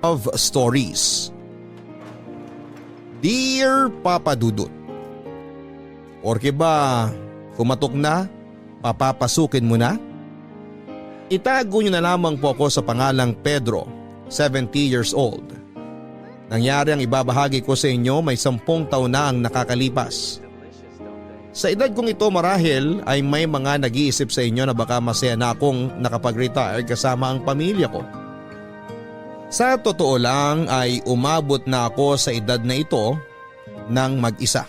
Love Stories. Dear Papa Dudut, Orke ba kumatok na? Papapasukin mo na? Itago niyo na lamang po ako sa pangalang Pedro, 70 years old. Nangyari ang ibabahagi ko sa inyo may 10 taon na ang nakakalipas. Sa edad kong ito marahil ay may mga nag-iisip sa inyo na baka masaya na akong nakapag-retire kasama ang pamilya ko. Sa totoo lang ay umabot na ako sa edad na ito ng mag-isa.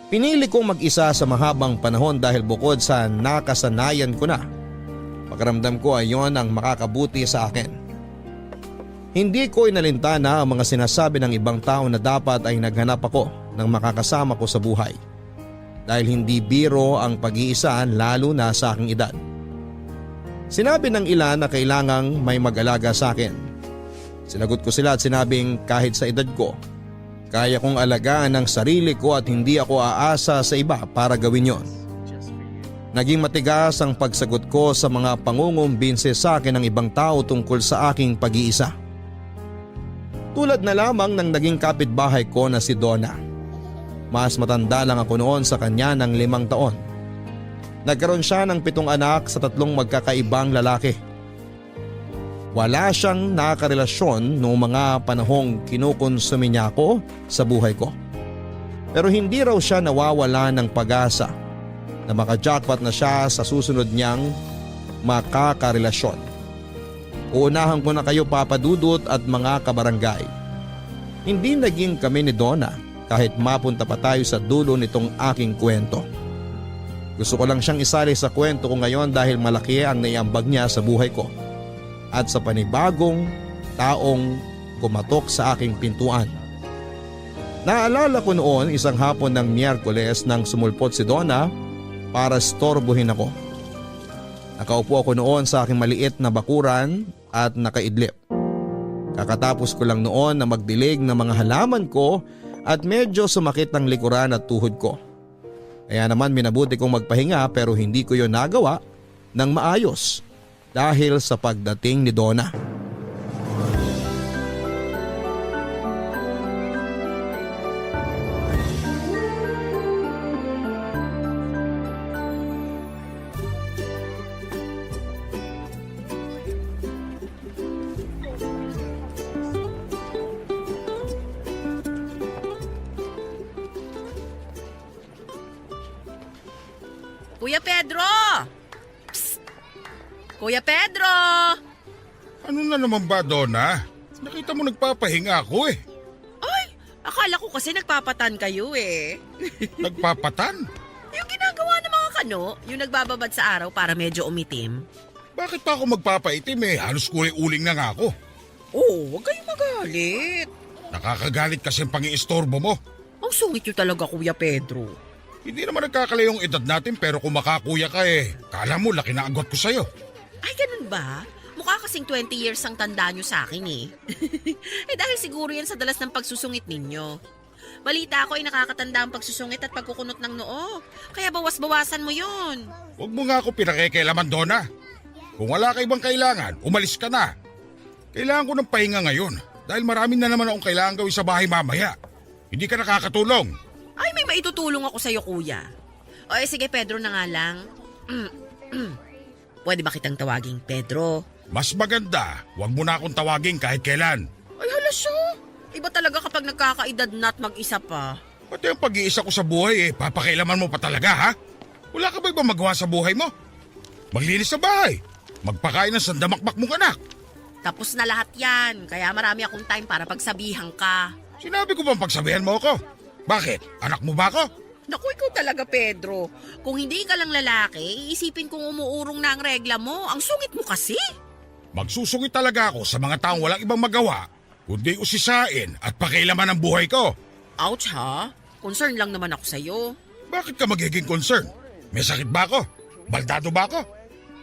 Pinili kong mag-isa sa mahabang panahon dahil bukod sa nakasanayan ko na, pakiramdam ko ay yon ang makakabuti sa akin. Hindi ko inalintana ang mga sinasabi ng ibang tao na dapat ay naghanap ako ng makakasama ko sa buhay. Dahil hindi biro ang pag-iisa lalo na sa aking edad. Sinabi ng ilan na kailangang may mag-alaga sa akin. Sinagot ko sila at sinabing kahit sa edad ko, kaya kong alagaan ang sarili ko at hindi ako aasa sa iba para gawin yon. Naging matigas ang pagsagot ko sa mga pangungumbinse sa akin ng ibang tao tungkol sa aking pag-iisa. Tulad na lamang ng naging kapitbahay ko na si Donna. Mas matanda lang ako noon sa kanya ng 5 taon. Nagkaroon siya ng 7 anak sa 3 magkakaibang lalaki. Wala siyang nakarelasyon noong mga panahong kinukonsumi niya ako sa buhay ko. Pero hindi raw siya nawawala ng pag-asa na makajackpot na siya sa susunod niyang makakarelasyon. Uunahan ko na kayo Papa Dudut at mga kabarangay. Hindi naging kami ni Donna kahit mapunta pa tayo sa dulo nitong aking kwento. Gusto ko lang siyang isali sa kwento ko ngayon dahil malaki ang naiambag niya sa buhay ko at sa panibagong taong kumatok sa aking pintuan. Naalala ko noon isang hapon ng Miyerkules nang sumulpot si Donna para storbohin ako. Nakaupo ako noon sa aking maliit na bakuran at nakaidlip. Kakatapos ko lang noon na magdilig ng mga halaman ko at medyo sumakit ang likuran at tuhod ko. Kaya naman minabuti kong magpahinga pero hindi ko yon nagawa ng maayos dahil sa pagdating ni Donna. Kuya Pedro! Psst! Kuya Pedro! Ano na naman ba, Donna? Nakita mo nagpapahinga ako eh. Ay, akala ko kasi nagpapatan kayo eh. Nagpapatan? Yung ginagawa ng mga kano, yung nagbababad sa araw para medyo umitim. Bakit pa ako magpapaitim eh? Halos kulay-uling na nga ako. Oh, huwag kayong magalit. Nakakagalit kasi ang pang-iistorbo mo. Ang sungit nyo talaga, Kuya Pedro. Hindi naman nagkakalayong edad natin pero kung makakuya ka eh, kala mo laki na agwat ko sa'yo. Ay, ganun ba? Mukha kasing 20 years ang tanda nyo sa akin eh. Eh dahil siguro yan sa dalas ng pagsusungit ninyo. Balita ko ay nakakatanda ang pagsusungit at pagkukunot ng noo. Kaya bawas-bawasan mo yun. Huwag mo nga ako pinakikialaman, Donna. Kung wala ka ibang kailangan, umalis ka na. Kailangan ko ng pahinga ngayon dahil marami na naman akong kailangan gawin sa bahay mamaya. Hindi ka nakakatulong. Ay, may maitutulong ako sa'yo, kuya. O sige, Pedro na nga lang. Pwede ba kitang tawaging Pedro? Mas maganda, huwag mo na akong tawagin kahit kailan. Ay, hala siya. Iba talaga kapag nagkakaedad na at mag-isa pa. Pati ang pag-iisa ko sa buhay eh, papakailaman mo pa talaga ha? Wala ka ba ibang magawa sa buhay mo? Maglinis sa bahay, magpakain ng sandamakmak mong anak. Tapos na lahat yan, kaya marami akong time para pagsabihan ka. Sinabi ko bang pagsabihan mo ako? Bakit? Anak mo ba ako? Naku, ikaw talaga, Pedro. Kung hindi ka lang lalaki, iisipin kong umuurong na ang regla mo. Ang sungit mo kasi. Magsusungit talaga ako sa mga taong walang ibang magawa, kundi usisain at pakailaman ang buhay ko. Ouch ha? Concern lang naman ako sa'yo. Bakit ka magiging concern? May sakit ba ako? Baldado ba ako?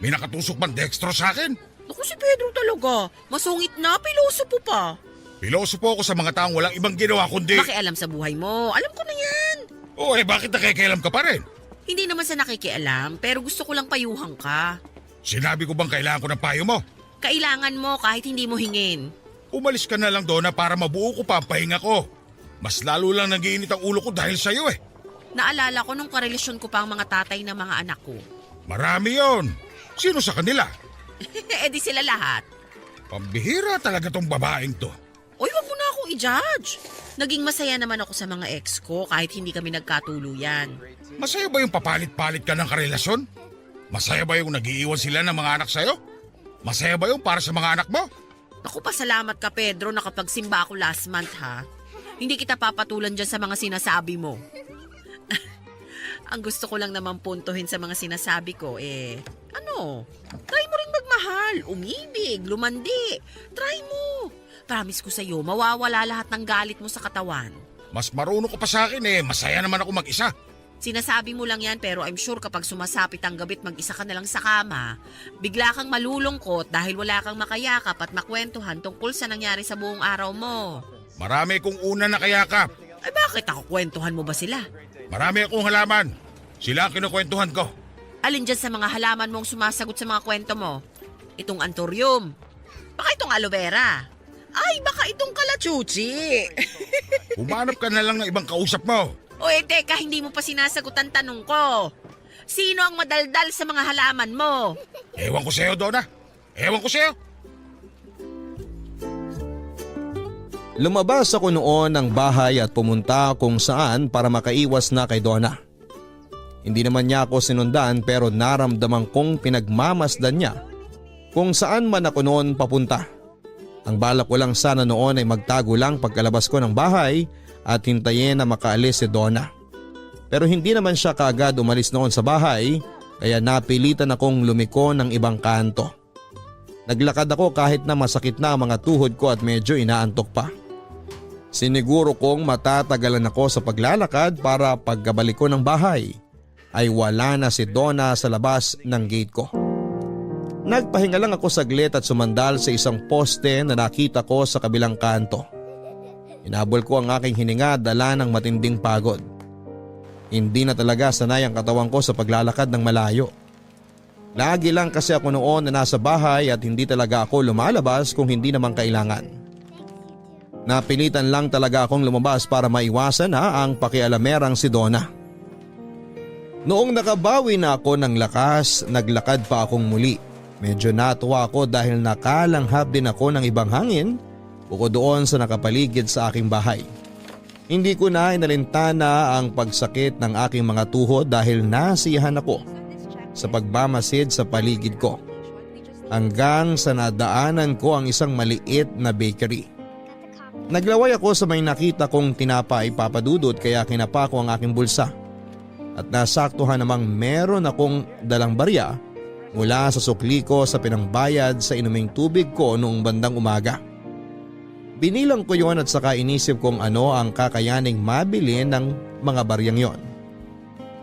May nakatusok bang dextro sa akin? Naku, si Pedro talaga. Masungit na, piloso po pa. Pilosopo ako sa mga taong walang ibang ginawa kundi... Makialam sa buhay mo. Alam ko na yan. Oo bakit nakikialam ka pa rin? Hindi naman sa nakikialam, pero gusto ko lang payuhan ka. Sinabi ko bang kailangan ko ng payo mo? Kailangan mo kahit hindi mo hingin. Umalis ka na lang, Donna, para mabuo ko pa ang pahinga ko. Mas lalo lang nagiinit ang ulo ko dahil sa'yo eh. Naalala ko nung karelasyon ko pa ang mga tatay ng mga anak ko. Marami yon. Sino sa kanila? Di sila lahat. Pambihira talaga tong babaeng to. Uy, wag mo na akong i-judge. Naging masaya naman ako sa mga ex ko kahit hindi kami nagkatuluyan. Masaya ba yung papalit-palit ka ng karelasyon? Masaya ba yung nag-iiwan sila ng mga anak sa'yo? Masaya ba yung para sa mga anak mo? Naku, pasalamat ka Pedro, nakapagsimba ako last month ha. Hindi kita papatulan dyan sa mga sinasabi mo. Ang gusto ko lang naman puntuhin sa mga sinasabi ko try mo rin magmahal, umibig, lumandi. Try mo. Promise ko sa'yo, mawawala lahat ng galit mo sa katawan. Mas marunong ko pa sa akin eh. Masaya naman ako mag-isa. Sinasabi mo lang yan pero I'm sure kapag sumasapit ang gabi't mag-isa ka na lang sa kama, bigla kang malulungkot dahil wala kang makayakap at makwentuhan tungkol sa nangyari sa buong araw mo. Marami kong una na kayakap. Ay bakit ako kwentuhan mo ba sila? Marami akong halaman. Sila ang kinukwentuhan ko. Alin dyan sa mga halaman mong sumasagot sa mga kwento mo? Itong anthurium. Baka itong aloe vera. Ay, baka itong kalachuchi. Humanap ka na lang ng ibang kausap mo. Teka, hindi mo pa sinasagot ang tanong ko. Sino ang madaldal sa mga halaman mo? Ewan ko sa'yo, Donna. Ewan ko sa'yo. Lumabas ako noon ng bahay at pumunta kung saan para makaiwas na kay Donna. Hindi naman niya ako sinundan pero naramdaman kong pinagmamasdan niya kung saan man ako noon papunta. Ang balak ko lang sana noon ay magtago lang pagkalabas ko ng bahay at hintayin na makaalis si Donna. Pero hindi naman siya kaagad umalis noon sa bahay kaya napilitan akong lumiko ng ibang kanto. Naglakad ako kahit na masakit na ang mga tuhod ko at medyo inaantok pa. Siniguro kong matatagalan ako sa paglalakad para pagkabalik ko ng bahay ay wala na si Donna sa labas ng gate ko. Nagpahinga lang ako saglit at sumandal sa isang poste na nakita ko sa kabilang kanto. Inabol ko ang aking hininga dala ng matinding pagod. Hindi na talaga sanay ang katawan ko sa paglalakad ng malayo. Lagi lang kasi ako noon na nasa bahay at hindi talaga ako lumalabas kung hindi naman kailangan. Napilitan lang talaga akong lumabas para maiwasan ang pakialamerang si Donna. Noong nakabawi na ako ng lakas, naglakad pa akong muli. Medyo natuwa ako dahil nakalanghap din ako ng ibang hangin bukod doon sa nakapaligid sa aking bahay. Hindi ko na inalintana ang pagsakit ng aking mga tuhod dahil nasiyahan ako sa pagmamasid sa paligid ko. Hanggang sa nadaanan ko ang isang maliit na bakery. Naglaway ako sa may nakita kong tinapay papadudot kaya kinapa ko ang aking bulsa. At nasaktuhan namang meron akong dalang barya mula sa sukli ko sa pinangbayad sa inuming tubig ko noong bandang umaga. Binilang ko yon at saka inisip kung ano ang kakayaning mabili ng mga baryang yon.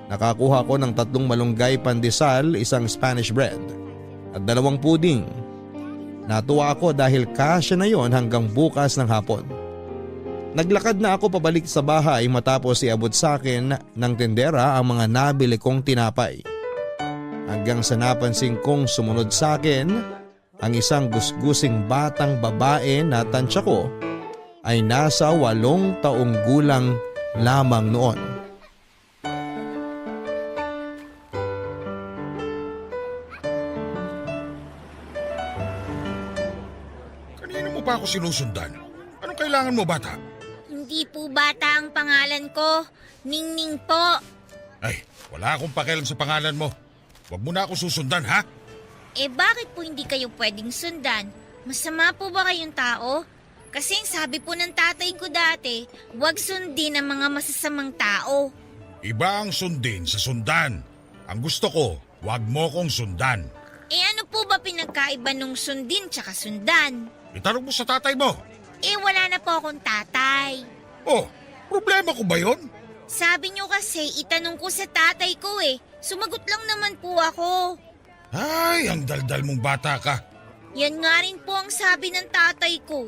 Nakakuha ko ng 3 malunggay pandesal, isang Spanish bread at 2 puding. Natuwa ako dahil kasya na yon hanggang bukas ng hapon. Naglakad na ako pabalik sa bahay matapos iabot sa akin ng tendera ang mga nabili kong tinapay. Hanggang sa napansin kong sumunod sa akin ang isang gusgusing batang babae na tansya ko ay nasa 8 taong gulang lamang noon. Kanino mo pa ako sinusundan? Anong kailangan mo, bata? Hindi po bata ang pangalan ko. Ningning po. Ay, wala akong pakialam sa pangalan mo. Huwag mo na ako susundan, ha? Bakit po hindi kayo pwedeng sundan? Masama po ba kayong tao? Kasi sabi po ng tatay ko dati, huwag sundin ang mga masasamang tao. Iba ang sundin sa sundan. Ang gusto ko, huwag mo kong sundan. Ano po ba pinagkaiba nung sundin tsaka sundan? Itanong mo sa tatay mo. Wala na po akong tatay. Oh, problema ko ba yon? Sabi niyo kasi itanong ko sa tatay ko Sumagot lang naman po ako. Ay, ang daldal mong bata ka. Yan nga rin po ang sabi ng tatay ko.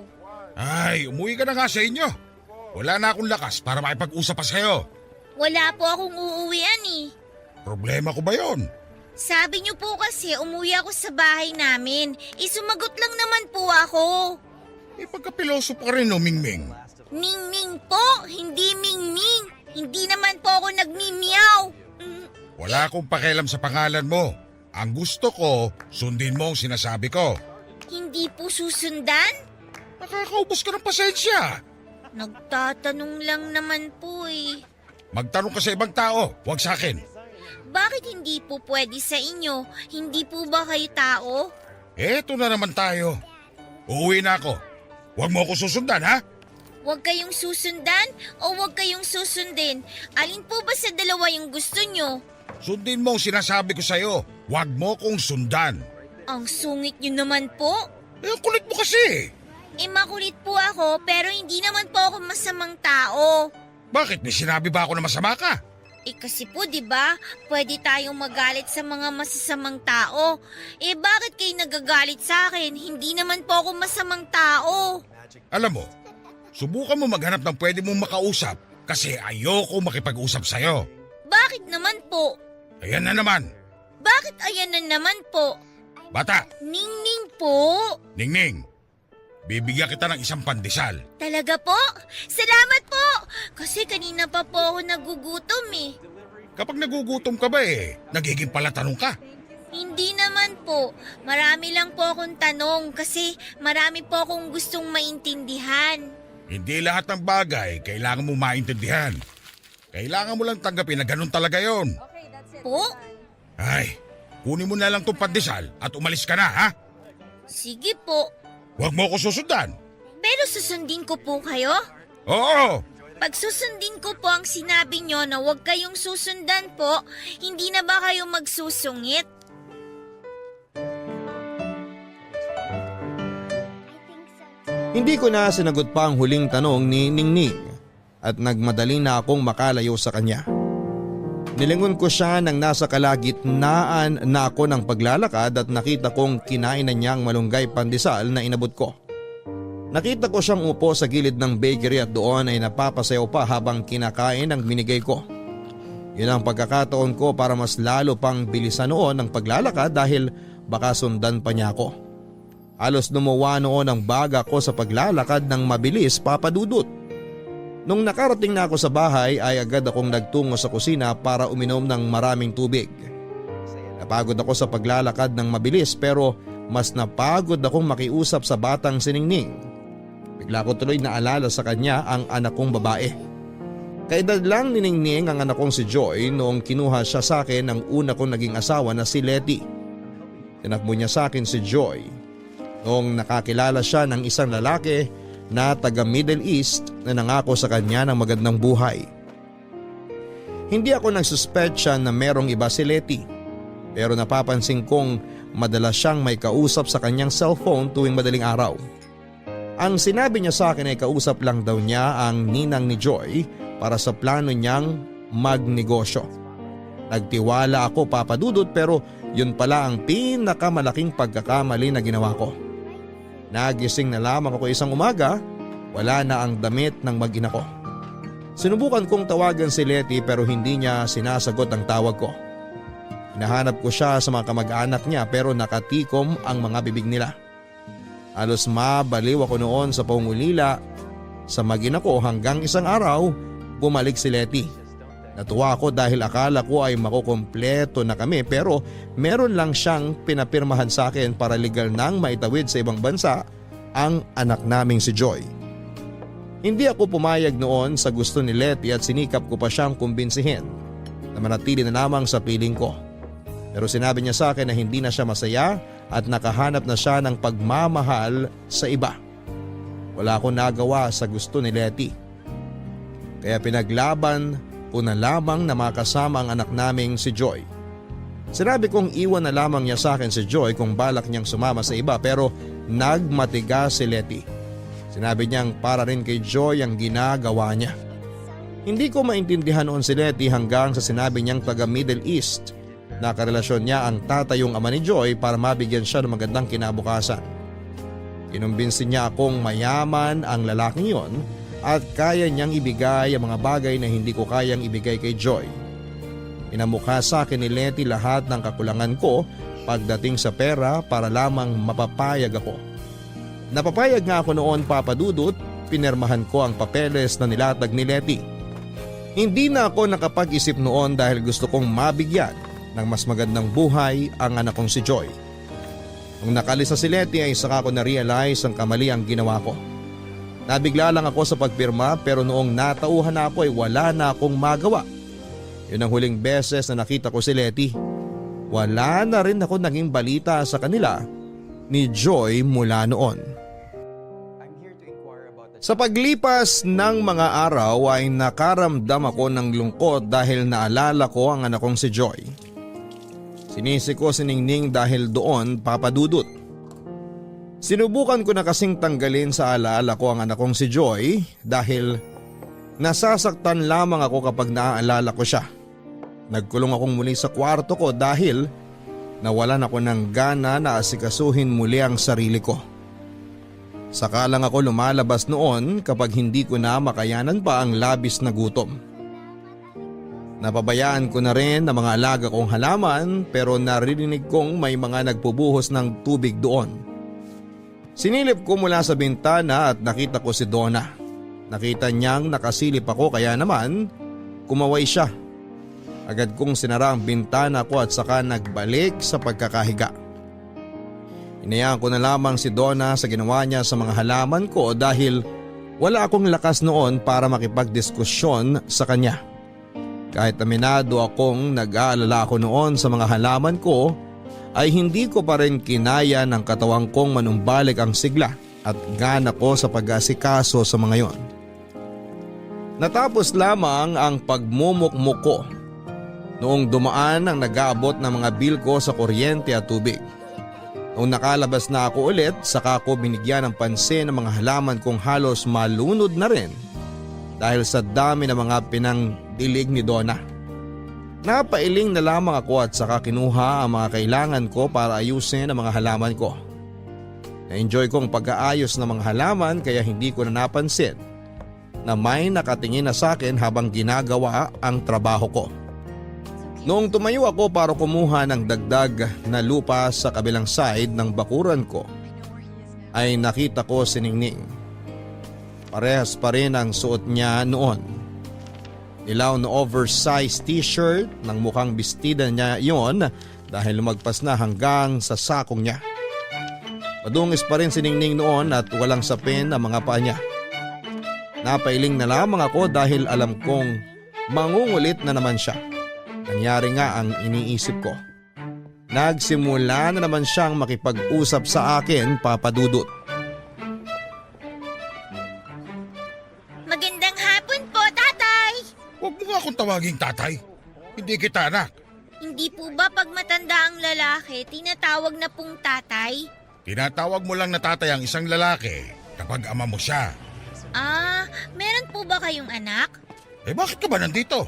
Ay, umuwi ka na nga sa inyo. Wala na akong lakas para makipag-usap pa sa'yo. Wala po akong uuwian Problema ko ba yon? Sabi niyo po kasi umuwi ako sa bahay namin. Sumagot lang naman po ako. Pagkapiloso pa rin, no, Mingming. Mingming po, hindi Mingming. Hindi naman po ako nagmimiyaw. Wala akong pakialam sa pangalan mo. Ang gusto ko, sundin mo ang sinasabi ko. Hindi po susundan? Nakakaubos ka ng pasensya. Nagtatanong lang naman po eh. Magtanong ka sa ibang tao, huwag sa akin. Bakit hindi po pwede sa inyo? Hindi po ba kayo tao? Eto na naman tayo. Uuwi na ako. Huwag mo ako susundan, ha? Huwag kayong susundan o huwag kayong susundin? Alin po ba sa dalawa yung gusto nyo? Sundin mo ang sinasabi ko sa'yo. Huwag mo kong sundan. Ang sungit nyo naman po. Ang kulit mo kasi. Makulit po ako pero hindi naman po ako masamang tao. Bakit? May sinabi ba ako na masama ka? Kasi po 'di ba, pwede tayong magalit sa mga masasamang tao. Bakit kayo nagagalit sa akin? Hindi naman po ako masamang tao. Alam mo, subukan mo maghanap ng pwede mong makausap kasi ayoko makipag-usap sa'yo. Bakit naman po? Ayan na naman. Bakit ayan na naman po? Bata, Ningning po. Ningning, bibigyan kita ng isang pandesal. Talaga po? Salamat po! Kasi kanina pa po ako nagugutom eh. Kapag nagugutom ka ba nagiging palatanong ka. Hindi naman po. Marami lang po akong tanong kasi marami po akong gustong maintindihan. Hindi lahat ng bagay kailangan mo maintindihan. Kailangan mo lang tanggapin na ganun talaga yon. Po? Ay, kunin mo na lang tong pandesal at umalis ka na, ha? Sige po. Huwag mo ako susundan. Pero susundin ko po kayo? Oo, Pag susundin ko po ang sinabi nyo na huwag kayong susundan po, hindi na ba kayo magsusungit? Hindi ko na sinagot pa ang huling tanong ni Ningning at nagmadali na akong makalayo sa kanya. Nilingon ko siya nang nasa kalagitnaan na ako ng paglalakad at nakita kong kinain na niyang malunggay pandesal na inabot ko. Nakita ko siyang upo sa gilid ng bakery at doon ay napapasayaw pa habang kinakain ang binigay ko. Yun ang pagkakataon ko para mas lalo pang bilisan noon ang paglalakad dahil baka sundan pa niya ako. Halos lumuwa noon ang baga ko sa paglalakad ng mabilis, Papa Dudut. Nung nakarating na ako sa bahay ay agad akong nagtungo sa kusina para uminom ng maraming tubig. Napagod ako sa paglalakad ng mabilis pero mas napagod akong makiusap sa batang si Ningning. Bigla ko tuloy naalala sa kanya ang anak kong babae. Kaedad lang ni Ningning ang anak kong si Joy noong kinuha siya sa akin ng una kong naging asawa na si Letty. Tinakbo niya sa akin si Joy noong nakakilala siya ng isang lalaki na taga Middle East na nangako sa kanya ng magandang buhay. Hindi ako nagsuspetsya na merong iba si Letty pero napapansin kong madalas siyang may kausap sa kanyang cellphone tuwing madaling araw. Ang sinabi niya sa akin ay kausap lang daw niya ang ninang ni Joy para sa plano niyang magnegosyo. Nagtiwala ako, Papa Dudut, pero yun pala ang pinakamalaking pagkakamali na ginawa ko. Nagising na lamang ako isang umaga, wala na ang damit ng mag-ina ko. Sinubukan kong tawagan si Letty pero hindi niya sinasagot ang tawag ko. Hinahanap ko siya sa mga kamag-anak niya pero nakatikom ang mga bibig nila. Halos mabaliw ako noon sa pangulila sa mag-ina ko hanggang isang araw bumalik si Letty. Natuwa ako dahil akala ko ay makukumpleto na kami pero meron lang siyang pinapirmahan sa akin para legal nang maitawid sa ibang bansa ang anak naming si Joy. Hindi ako pumayag noon sa gusto ni Letty at sinikap ko pa siyang kumbinsihin na manatili na lamang sa piling ko. Pero sinabi niya sa akin na hindi na siya masaya at nakahanap na siya ng pagmamahal sa iba. Wala akong nagawa sa gusto ni Letty. Kaya pinaglaban ko na lamang na makasama ang anak naming si Joy. Sinabi kong iwan na lamang niya sa akin si Joy kung balak niyang sumama sa iba pero nagmatigas si Letty. Sinabi niyang para rin kay Joy ang ginagawa niya. Hindi ko maintindihan noon si Letty hanggang sa sinabi niyang taga Middle East na karelasyon niya ang tatayong ama ni Joy para mabigyan siya ng magandang kinabukasan. Kinumbinsin niya akong mayaman ang lalaking yon at kaya niyang ibigay ang mga bagay na hindi ko kayang ibigay kay Joy. Inamukha sa akin ni Letty lahat ng kakulangan ko pagdating sa pera para lamang mapapayag ako. Napapayag nga ako noon, Papa Dudut, pinermahan ko ang papeles na nilatag ni Leti. Hindi na ako nakapag-isip noon dahil gusto kong mabigyan ng mas magandang buhay ang anak kong si Joy. Nung nakalisa si Leti ay saka ko na-realize ang kamali ang ginawa ko. Nabigla lang ako sa pagpirma pero noong natauhan na ako ay wala na akong magawa. Yun ang huling beses na nakita ko si Leti. Wala na rin ako naging balita sa kanila ni Joy mula noon. Sa paglipas ng mga araw ay nakaramdam ako ng lungkot dahil naalala ko ang anak kong si Joy. Sinisi ko si Ningning dahil doon, Papa Dudut. Sinubukan ko na kasing tanggalin sa alaala ko ang anak kong si Joy dahil nasasaktan lamang ako kapag naaalala ko siya. Nagkulong akong muli sa kwarto ko dahil nawalan ako ng gana na asikasuhin muli ang sarili ko. Saka lang ako lumalabas noon kapag hindi ko na makayanan pa ang labis na gutom. Napabayaan ko na rin ang mga alaga kong halaman pero naririnig kong may mga nagpubuhos ng tubig doon. Sinilip ko mula sa bintana at nakita ko si Donna. Nakita niyang nakasilip ako kaya naman kumaway siya. Agad kong sinara ang bintana ko at saka nagbalik sa pagkakahiga. Inayaan ko na lamang si Donna sa ginawa niya sa mga halaman ko dahil wala akong lakas noon para makipagdiskusyon sa kanya. Kahit aminado akong nag-aalala ako noon sa mga halaman ko ay hindi ko pa rin kinaya ng katawang kong manumbalik ang sigla at gana ko sa pag-asikaso sa mga yon. Natapos lamang ang pagmumukmuk ko noong dumaan ang nag-aabot ng mga bill ko sa kuryente at tubig. Noong nakalabas na ako ulit, saka ko binigyan ng pansin ng mga halaman kong halos malunod na rin dahil sa dami ng mga pinangdilig ni Donna. Napailing na lamang ako at saka kinuha ang mga kailangan ko para ayusin ang mga halaman ko. Na-enjoy ko ang pag-aayos ng mga halaman kaya hindi ko na napansin na may nakatingin na sa akin habang ginagawa ang trabaho ko. Noong tumayo ako para kumuha ng dagdag na lupa sa kabilang side ng bakuran ko, ay nakita ko si Ningning. Parehas pa rin ang suot niya noon. Dilaw na oversized t-shirt ng mukhang bestida niya yon dahil lumagpas na hanggang sa sakong niya. Madungis pa rin si Ningning noon at walang sapin ang mga paa niya. Napailing na lamang ako dahil alam kong mangungulit na naman siya. Nangyari nga ang iniisip ko. Nagsimula na naman siyang makipag-usap sa akin, Papa Dudut. Magandang hapon po, tatay! Huwag mo nga akong tawaging tatay. Hindi kita anak. Hindi po ba pag matanda ang lalaki, tinatawag na pong tatay? Tinatawag mo lang na tatay ang isang lalaki kapag ama mo siya. Ah, meron po ba kayong anak? Eh bakit ka ba nandito?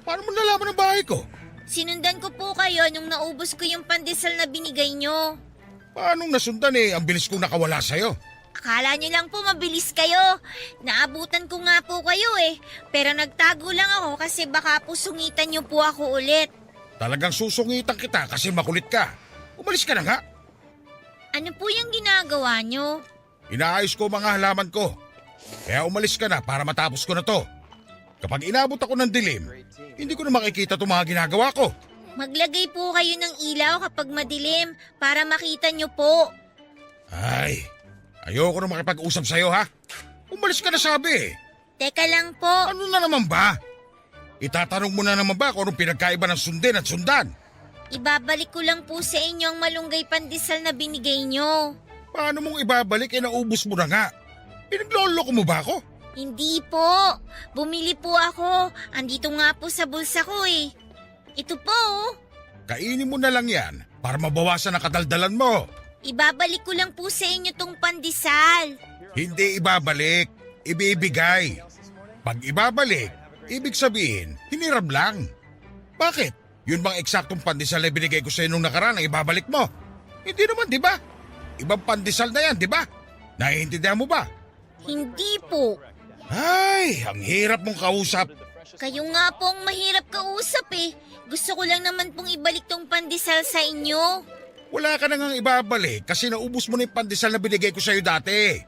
Paano mo nalaman ang bahay ko? Sinundan ko po kayo nung naubos ko yung pandesal na binigay nyo. Paano nasundan ang bilis kong nakawala sa'yo? Akala nyo lang po mabilis kayo. Naabutan ko nga po kayo Pero nagtago lang ako kasi baka po sungitan nyo po ako ulit. Talagang susungitan kita kasi makulit ka. Umalis ka na nga. Ano po yung ginagawa nyo? Inaayos ko mga halaman ko. Kaya umalis ka na para matapos ko na to. Kapag inabot ako ng dilim, hindi ko na makikita itong mga ginagawa ko. Maglagay po kayo ng ilaw kapag madilim para makita nyo po. Ay, ayoko na makipag-usap sa'yo ha. Umalis ka na sabi. Teka lang po. Ano na naman ba? Itatanong mo na naman ba kung anong pinagkaiba ng sundin at sundan? Ibabalik ko lang po sa inyo ang malunggay pandesal na binigay nyo. Paano mong ibabalik naubos mo na nga? Pinagloloko mo ba ako? Hindi po. Bumili po ako. Andito nga po sa bulsa ko Ito po. Kainin mo na lang yan para mabawasan ang kadaldalan mo. Ibabalik ko lang po sa inyo tong pandesal. Hindi ibabalik, ibibigay. Pag ibabalik, ibig sabihin, hiniram lang. Bakit? Yun bang eksaktong pandesal na binigay ko sa inyo nung nakaraan ang ibabalik mo? Hindi naman, di ba? Ibang pandesal na yan, di ba? Naiintindihan mo ba? Hindi po. Ay, ang hirap mong kausap. Kayo nga pong mahirap kausap Gusto ko lang naman pong ibalik tong pandesal sa inyo. Wala ka na ngang ibabalik kasi naubos mo na yung pandesal na binigay ko sa'yo dati.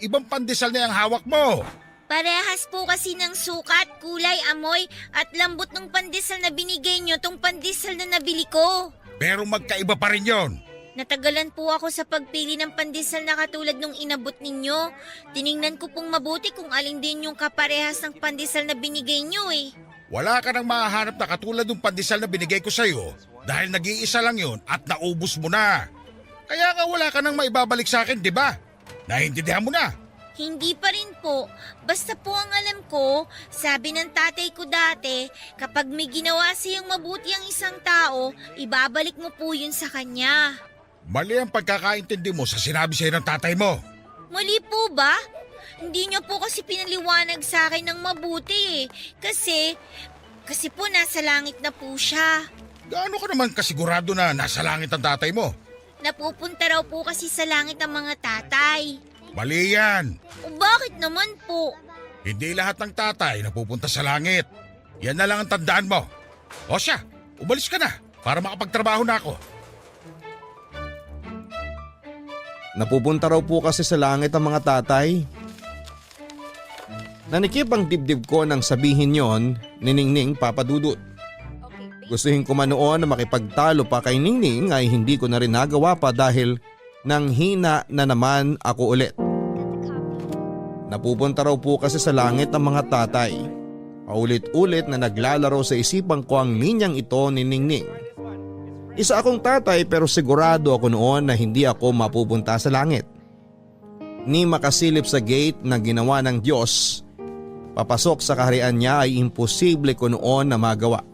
Ibang pandesal na yung hawak mo. Parehas po kasi ng sukat, kulay, amoy at lambot ng pandesal na binigay nyo tong pandesal na nabili ko. Pero magkaiba pa rin yon. Natagalan po ako sa pagpili ng pandesal na katulad nung inabot ninyo. Tiningnan ko pong mabuti kung alin din yung kaparehas ng pandesal na binigay nyo eh. Wala ka nang mahahanap na katulad ng pandesal na binigay ko sa'yo dahil nag-iisa lang yon at naubos mo na. Kaya nga wala ka nang maibabalik sa akin, di ba? Naintindihan mo na. Hindi pa rin po. Basta po ang alam ko, sabi ng tatay ko dati, kapag may ginawa siyang mabuti ang isang tao, ibabalik mo po yun sa kanya. Mali ang pagkakaintindi mo sa sinabi sa'yo ng tatay mo. Mali po ba? Hindi niyo po kasi pinaliwanag sa akin ng mabuti eh. Kasi po nasa langit na po siya. Gaano ka naman kasigurado na nasa langit ang tatay mo? Napupunta raw po kasi sa langit ang mga tatay. Mali yan. O bakit naman po? Hindi lahat ng tatay napupunta sa langit. Yan na lang ang tandaan mo. O siya, umalis ka na para makapagtrabaho na ako. Napupunta raw po kasi sa langit ang mga tatay. Nanikip ang dibdib ko nang sabihin yon ni Ningning, Papa Dudut. Gustuhin ko man noon na makipagtalo pa kay Ningning ay hindi ko na rin nagawa pa dahil nang hina na naman ako ulit. Napupunta raw po kasi sa langit ang mga tatay. Paulit-ulit na naglalaro sa isipan ko ang linyang ito ni Ningning. Isa akong tatay pero sigurado ako noon na hindi ako mapupunta sa langit. Ni makasilip sa gate na ginawa ng Diyos, papasok sa kaharian niya ay imposible ko noon na magawa.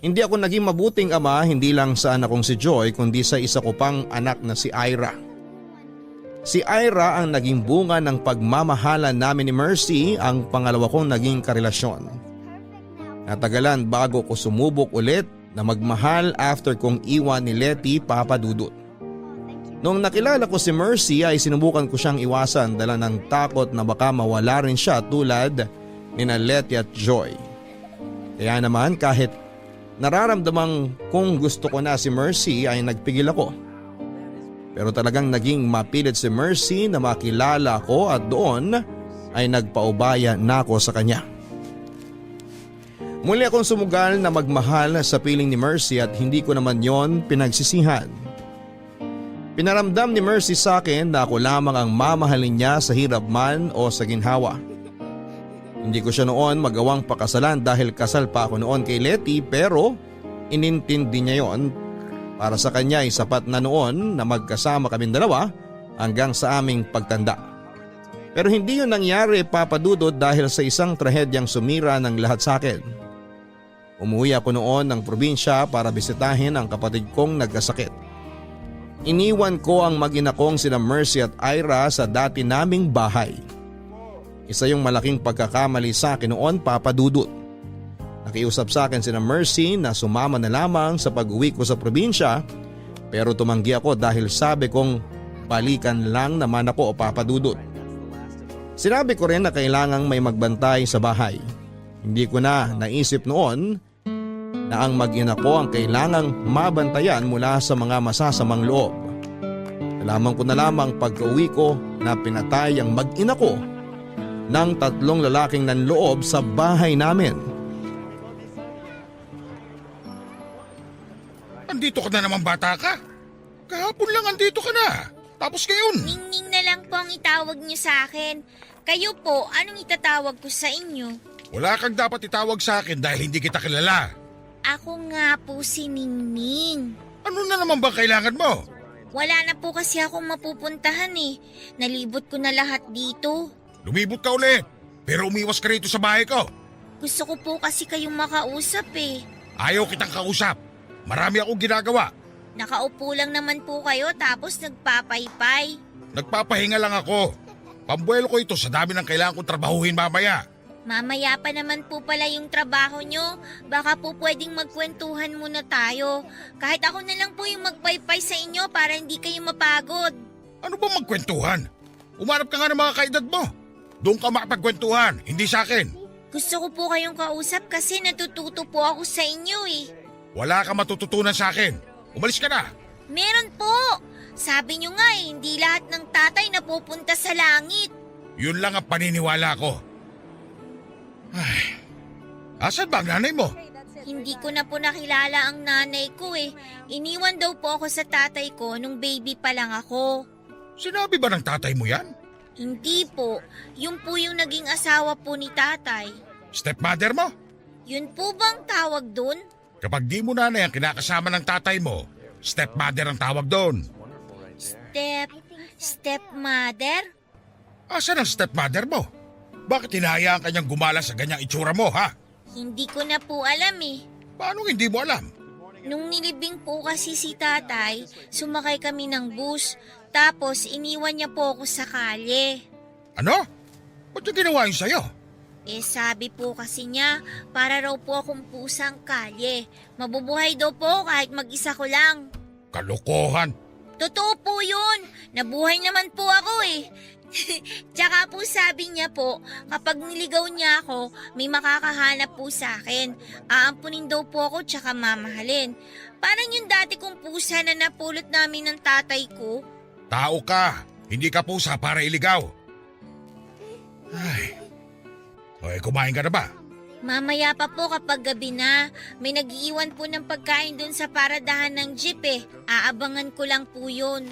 Hindi ako naging mabuting ama hindi lang sa anak kong si Joy kundi sa isa ko pang anak na si Ira. Si Ira ang naging bunga ng pagmamahalan namin ni Mercy, ang pangalawa kong naging karelasyon. Natagalan bago ko sumubok ulit na magmahal after kong iwan ni Letty, Papa Dudut. Noong nakilala ko si Mercy ay sinubukan ko siyang iwasan dala ng takot na baka mawala rin siya tulad ni na Letty at Joy. Kaya naman kahit nararamdamang kung gusto ko na si Mercy ay nagpigil ako. Pero talagang naging mapilit si Mercy na makilala ko at doon ay nagpaubaya na ako sa kanya. Muli akong sumugal na magmahal sa piling ni Mercy at hindi ko naman yon pinagsisihan. Pinaramdam ni Mercy sa akin na ako lamang ang mamahalin niya sa hirap man o sa ginhawa. Hindi ko siya noon magawang pakasalan dahil kasal pa ako noon kay Letty pero inintindi niya yon. Para sa kanya ay sapat na noon na magkasama kaming dalawa hanggang sa aming pagtanda. Pero hindi yun nangyari, Papa Dudut, dahil sa isang trahedyang sumira ng lahat sa akin. Umuwi ako noon ng probinsya para bisitahin ang kapatid kong nagkasakit. Iniwan ko ang mag-ina kong sina Mercy at Ira sa dati naming bahay. Isa yung malaking pagkakamali sa akin noon, Papa Dudut. Nakiusap sa akin sina Mercy na sumama na lamang sa pag-uwi ko sa probinsya pero tumanggi ako dahil sabi kong balikan lang naman ako o Papa Dudut. Sinabi ko rin na kailangang may magbantay sa bahay. Hindi ko na naisip noon na ang mag-ina ko ang kailangang mabantayan mula sa mga masasamang loob. Nalaman ko na lamang pagka-uwi ko na pinatay ang mag-ina ko ng 3 lalaking nanloob sa bahay namin. Andito ka na naman, bata ka. Kahapon lang andito ka na. Tapos ngayon. Ningning na lang po ang itawag niyo sa akin. Kayo po, anong itatawag ko sa inyo? Wala kang dapat itawag sa akin dahil hindi kita kilala. Ako nga po si Ningning. Ano na naman ba kailangan mo? Wala na po kasi akong mapupuntahan eh. Nalibot ko na lahat dito. Lumibot ka ulit. Pero umiwas ka rito sa bahay ko. Gusto ko po kasi kayong makausap eh. Ayaw kitang kausap. Marami akong ginagawa. Nakaupo lang naman po kayo tapos nagpapaypay. Nagpapahinga lang ako. Pambuelo ko ito sa dami ng kailangan kong trabahuhin mamaya. Mamaya pa naman po pala yung trabaho nyo. Baka po pwedeng magkwentuhan muna tayo. Kahit ako na lang po yung magpaypay sa inyo para hindi kayo mapagod. Ano ba magkwentuhan? Umarap ka nga ng mga kaedad mo. Doon ka makapagkwentuhan, hindi sa akin. Gusto ko po kayong kausap kasi natututo po ako sa inyo eh. Wala ka matututunan sa akin. Umalis ka na. Meron po. Sabi niyo nga hindi lahat ng tatay napupunta sa langit. Yun lang ang paniniwala ko. Ay, asan ba ang nanay mo? Hindi ko na po nakilala ang nanay ko eh. Iniwan daw po ako sa tatay ko nung baby pa lang ako. Sinabi ba ng tatay mo yan? Hindi po. Yun po yung naging asawa po ni tatay. Stepmother mo? Yun po bang tawag dun? Kapag di mo nanay ang kinakasama ng tatay mo, stepmother ang tawag doon. Stepmother? Asan ang stepmother mo? Bakit hinahayaan kanyang gumala sa ganyang itsura mo, ha? Hindi ko na po alam eh. Paano hindi mo alam? Nung nilibing po kasi si tatay, sumakay kami ng bus. Tapos iniwan niya po ako sa kalye. Ano? Ba't yung ginawa yun sa'yo? Eh sabi po kasi niya, para raw po akong pusang kalye. Mabubuhay daw po kahit mag-isa ko lang. Kalokohan. Totoo po yun. Nabuhay naman po ako eh. Tsaka po sabi niya po, kapag niligaw niya ako, may makakahanap po sa akin. Aampunin daw po ako tsaka mamahalin. Parang yung dati kong pusa na napulot namin ng tatay ko. Tao ka. Hindi ka pusa para iligaw. Ay. Oy, kumain ka na ba? Mamaya pa po kapag gabi na, may nag-iiwan po ng pagkain dun sa paradahan ng jeep eh. Aabangan ko lang po yun.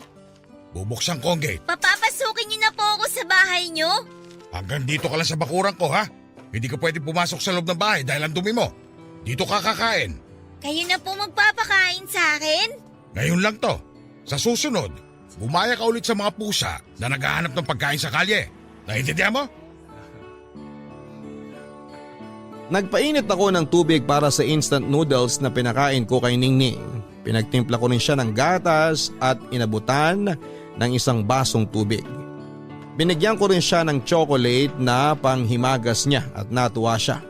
Bubuksan ko ang gate. Papapasukin niyo na po ako sa bahay niyo? Hanggang dito ka lang sa bakuran ko, ha? Hindi ka pwede pumasok sa loob ng bahay dahil ang dumi mo. Dito ka kakain. Kayo na po magpapakain sa akin? Ngayon lang to. Sa susunod, bumaya ka ulit sa mga pusa na naghahanap ng pagkain sa kalye. Naintindihan mo? Nagpainit ako ng tubig para sa instant noodles na pinakain ko kay Ningning. Pinagtimpla ko rin siya ng gatas at inabutan ng isang basong tubig. Binigyan ko rin siya ng chocolate na panghimagas niya at natuwa siya.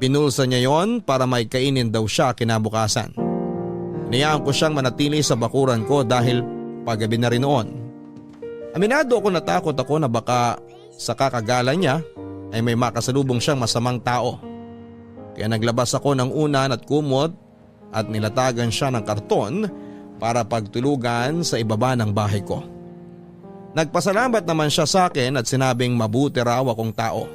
Binulsa niya yon para may kainin daw siya kinabukasan. Inayaan ko siyang manatili sa bakuran ko dahil paggabi na rin noon. Aminado ako natakot ako na baka sa kakagala niya ay may makasalubong siyang masamang tao. Kaya naglabas ako ng unan at kumot at nilatagan siya ng karton para pagtulugan sa ibaba ng bahay ko. Nagpasalamat naman siya sa akin at sinabing mabuti raw akong tao.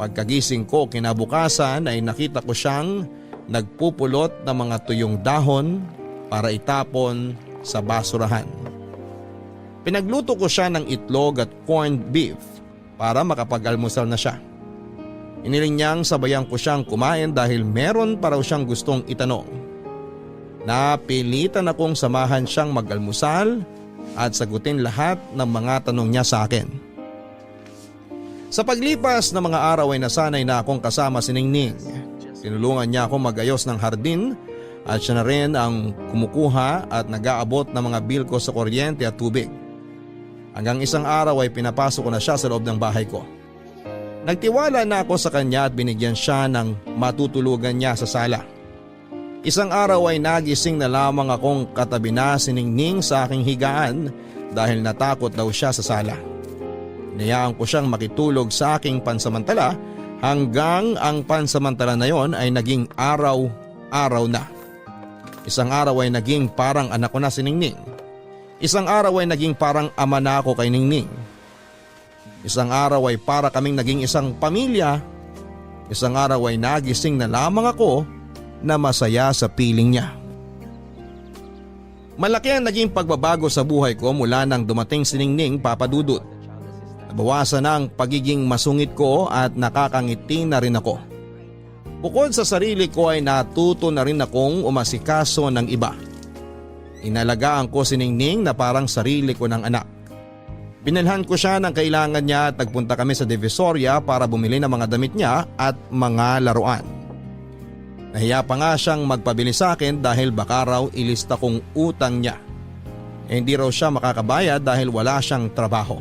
Pagkagising ko kinabukasan ay nakita ko siyang nagpupulot ng mga tuyong dahon para itapon sa basurahan. Pinagluto ko siya ng itlog at corned beef para makapag-almusal na siya. Iniling niyang sabayan ko siyang kumain dahil meron pa raw siyang gustong itanong. Napilitan akong samahan siyang mag-almusal at sagutin lahat ng mga tanong niya sa akin. Sa paglipas ng mga araw ay nasanay na akong kasama si Ningning. Tinulungan niya akong mag-ayos ng hardin at siya na rin ang kumukuha at nag-aabot ng mga bill ko sa kuryente at tubig. Hanggang isang araw ay pinapasok ko na siya sa loob ng bahay ko. Nagtiwala na ako sa kanya at binigyan siya ng matutulugan niya sa sala. Isang araw ay nagising na lamang akong katabi na si Ningning sa aking higaan dahil natakot daw siya sa sala. Inayaan ko siyang makitulog sa aking pansamantala hanggang ang pansamantala na yon ay naging araw-araw na. Isang araw ay naging parang anak ko na si Ningning. Isang araw ay naging parang ama na ako kay Ningning. Isang araw ay para kaming naging isang pamilya. Isang araw ay nagising na lamang ako na masaya sa piling niya. Malaki ang naging pagbabago sa buhay ko mula nang dumating si Ningning, Papa Dudut. Nabawasan na ang pagiging masungit ko at nakakangiti na rin ako. Bukod sa sarili ko ay natuto na rin akong umasikaso ng iba. Inalagaan ko si Ningning na parang sarili ko ng anak. Binilhan ko siya ng kailangan niya at nagpunta kami sa Divisoria para bumili ng mga damit niya at mga laruan. Nahiya pa nga siyang magpabili sa akin dahil baka raw ilista kong utang niya. Hindi raw siya makakabayad dahil wala siyang trabaho.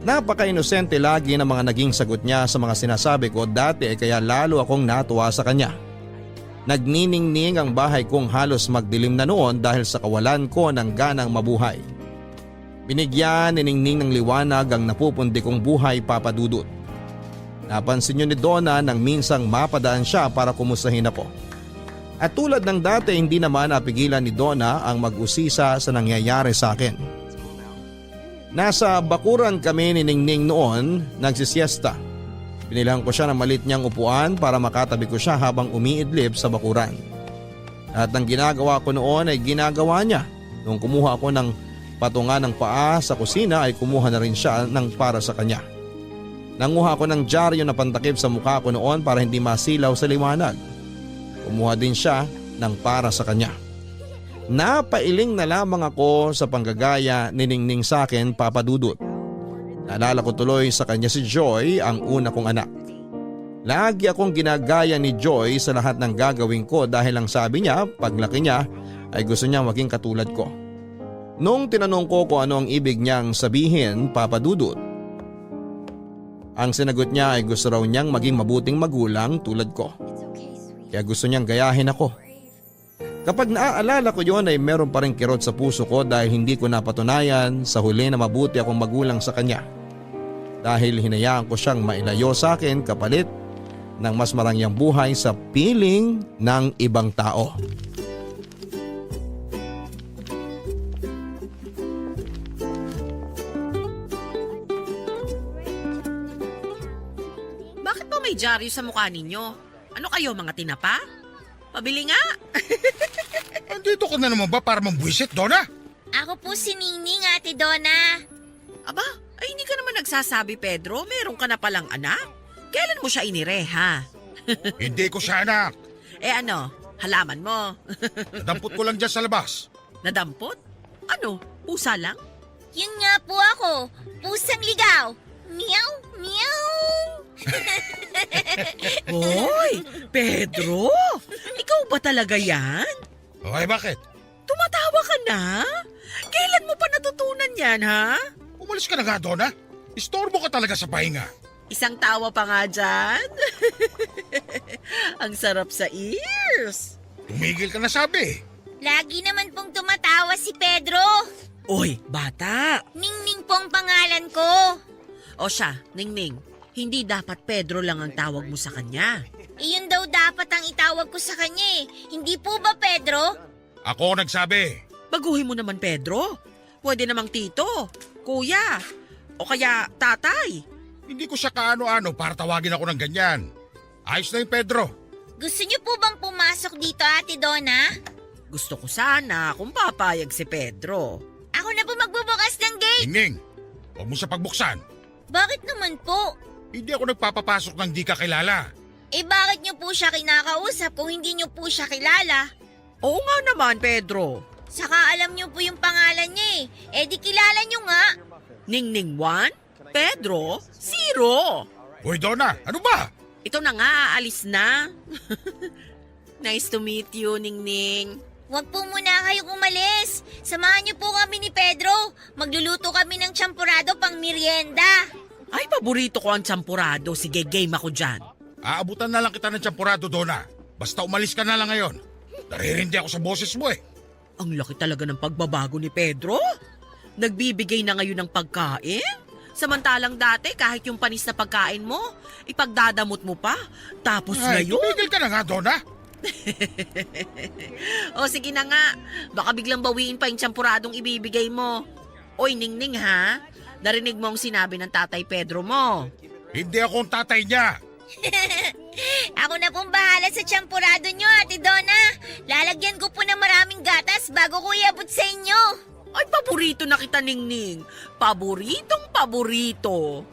Napaka-inosente lagi ng mga naging sagot niya sa mga sinasabi ko dati kaya lalo akong natuwa sa kanya. Nagniningning ang bahay kong halos magdilim na noon dahil sa kawalan ko ng ganang mabuhay. Binigyan ni Ningning ng liwanag ang napupundi kong buhay, Papa Dudut. Napansin niyo ni Donna nang minsang mapadaan siya para kumustahin ako. At tulad ng dati, hindi naman napigilan ni Donna ang mag-usisa sa nangyayari sa akin. Nasa bakuran kami ni Ningning noon, nagsisiesta. Binilhan ko siya ng maliit niyang upuan para makatabi ko siya habang umiidlip sa bakuran. At ang ginagawa ko noon ay ginagawa niya. Nung kumuha ako ng patungan ng paa sa kusina ay kumuha na rin siya ng para sa kanya. Nanguha ko ng dyaryo na pantakip sa mukha ko noon para hindi masilaw sa liwanag. Kumuha din siya ng para sa kanya. Napailing na lamang ako sa panggagaya ni Ningning sa akin, Papa Dudut. Naalala ko tuloy sa kanya si Joy, ang una kong anak. Lagi akong ginagaya ni Joy sa lahat ng gagawin ko dahil ang sabi niya, paglaki niya ay gusto niyang maging katulad ko. Nung tinanong ko kung ano ang ibig niyang sabihin, Papa Dudut, ang sinagot niya ay gusto raw niyang maging mabuting magulang tulad ko. Kaya gusto niyang gayahin ako. Kapag naaalala ko yon ay meron pa rin kirot sa puso ko dahil hindi ko napatunayan sa huli na mabuti akong magulang sa kanya. Dahil hinayaan ko siyang mailayo sa akin kapalit ng mas marangyang buhay sa piling ng ibang tao. Bakit ba may dyaryo sa mukha ninyo? Ano kayo, mga tinapa? Pabili nga. Andito ka na naman ba para mambwisit, Donna? Ako po si Ningning, Ate Donna. Aba, ay hindi ka naman nagsasabi, Pedro. Meron ka na palang anak. Kailan mo siya inire, ha? Hindi ko siya anak. Eh ano, halaman mo. Nadampot ko lang dyan sa labas. Nadampot? Ano, pusa lang? Yun nga po ako, pusang ligaw. Meow, meow. Hoy, Pedro! Ikaw ba talaga yan? Okay, bakit? Tumatawa ka na? Kailan mo pa natutunan yan, ha? Umalis ka na nga, Donna. Istorbo ka talaga sa pahinga. Isang tawa pa nga dyan. Ang sarap sa ears. Tumigil ka na sabi. Lagi naman pong tumatawa si Pedro. Oy, bata! Ningning po ang pangalan ko. O siya, Ningning, hindi dapat Pedro lang ang tawag mo sa kanya. Iyon daw dapat ang itawag ko sa kanya eh. Hindi po ba, Pedro? Ako nagsabi. Baguhin mo naman, Pedro. Pwede namang tito, kuya, o kaya tatay. Hindi ko siya kaano-ano para tawagin ako ng ganyan. Ayos na yung Pedro. Gusto niyo po bang pumasok dito, Ate Donna? Gusto ko sana kung papayag si Pedro. Ako na po magbubukas ng gate. Ningning, huwag mo siya pagbuksan. Bakit naman po? Hindi ako nagpapapasok ng di ka kilala. Eh bakit niyo po siya kinakausap kung hindi niyo po siya kilala? Oo nga naman, Pedro. Saka alam niyo po yung pangalan niya eh. Eh di kilala niyo nga. Ningning 1, Pedro 0. Hoy, Donna, ano ba? Ito na nga, alis na. Nice to meet you, Ningning. Huwag po muna kayong umalis. Samahan niyo po kami ni Pedro. Magluluto kami ng champurado pang merienda. Ay, paborito ko ang champurado. Sige, game ako dyan. Aabutan na lang kita ng champurado, Donna. Basta umalis ka na lang ngayon. Naririndi ako sa boses mo eh. Ang laki talaga ng pagbabago ni Pedro. Nagbibigay na ngayon ng pagkain. Samantalang dati, kahit yung panis na pagkain mo, ipagdadamot mo pa. Tapos Ay, ngayon... tumigil ka na nga, Donna. O sige na nga, baka biglang bawiin pa yung champuradong ibibigay mo. Oy, Ningning ha, narinig mo ang sinabi ng tatay Pedro mo. Hindi ako ang tatay niya. Ako na pong bahala sa champurado niyo, Ate Donna. Lalagyan ko po ng maraming gatas bago ko iabot sa inyo. Ay, paborito na kita, Ningning. Paboritong paborito.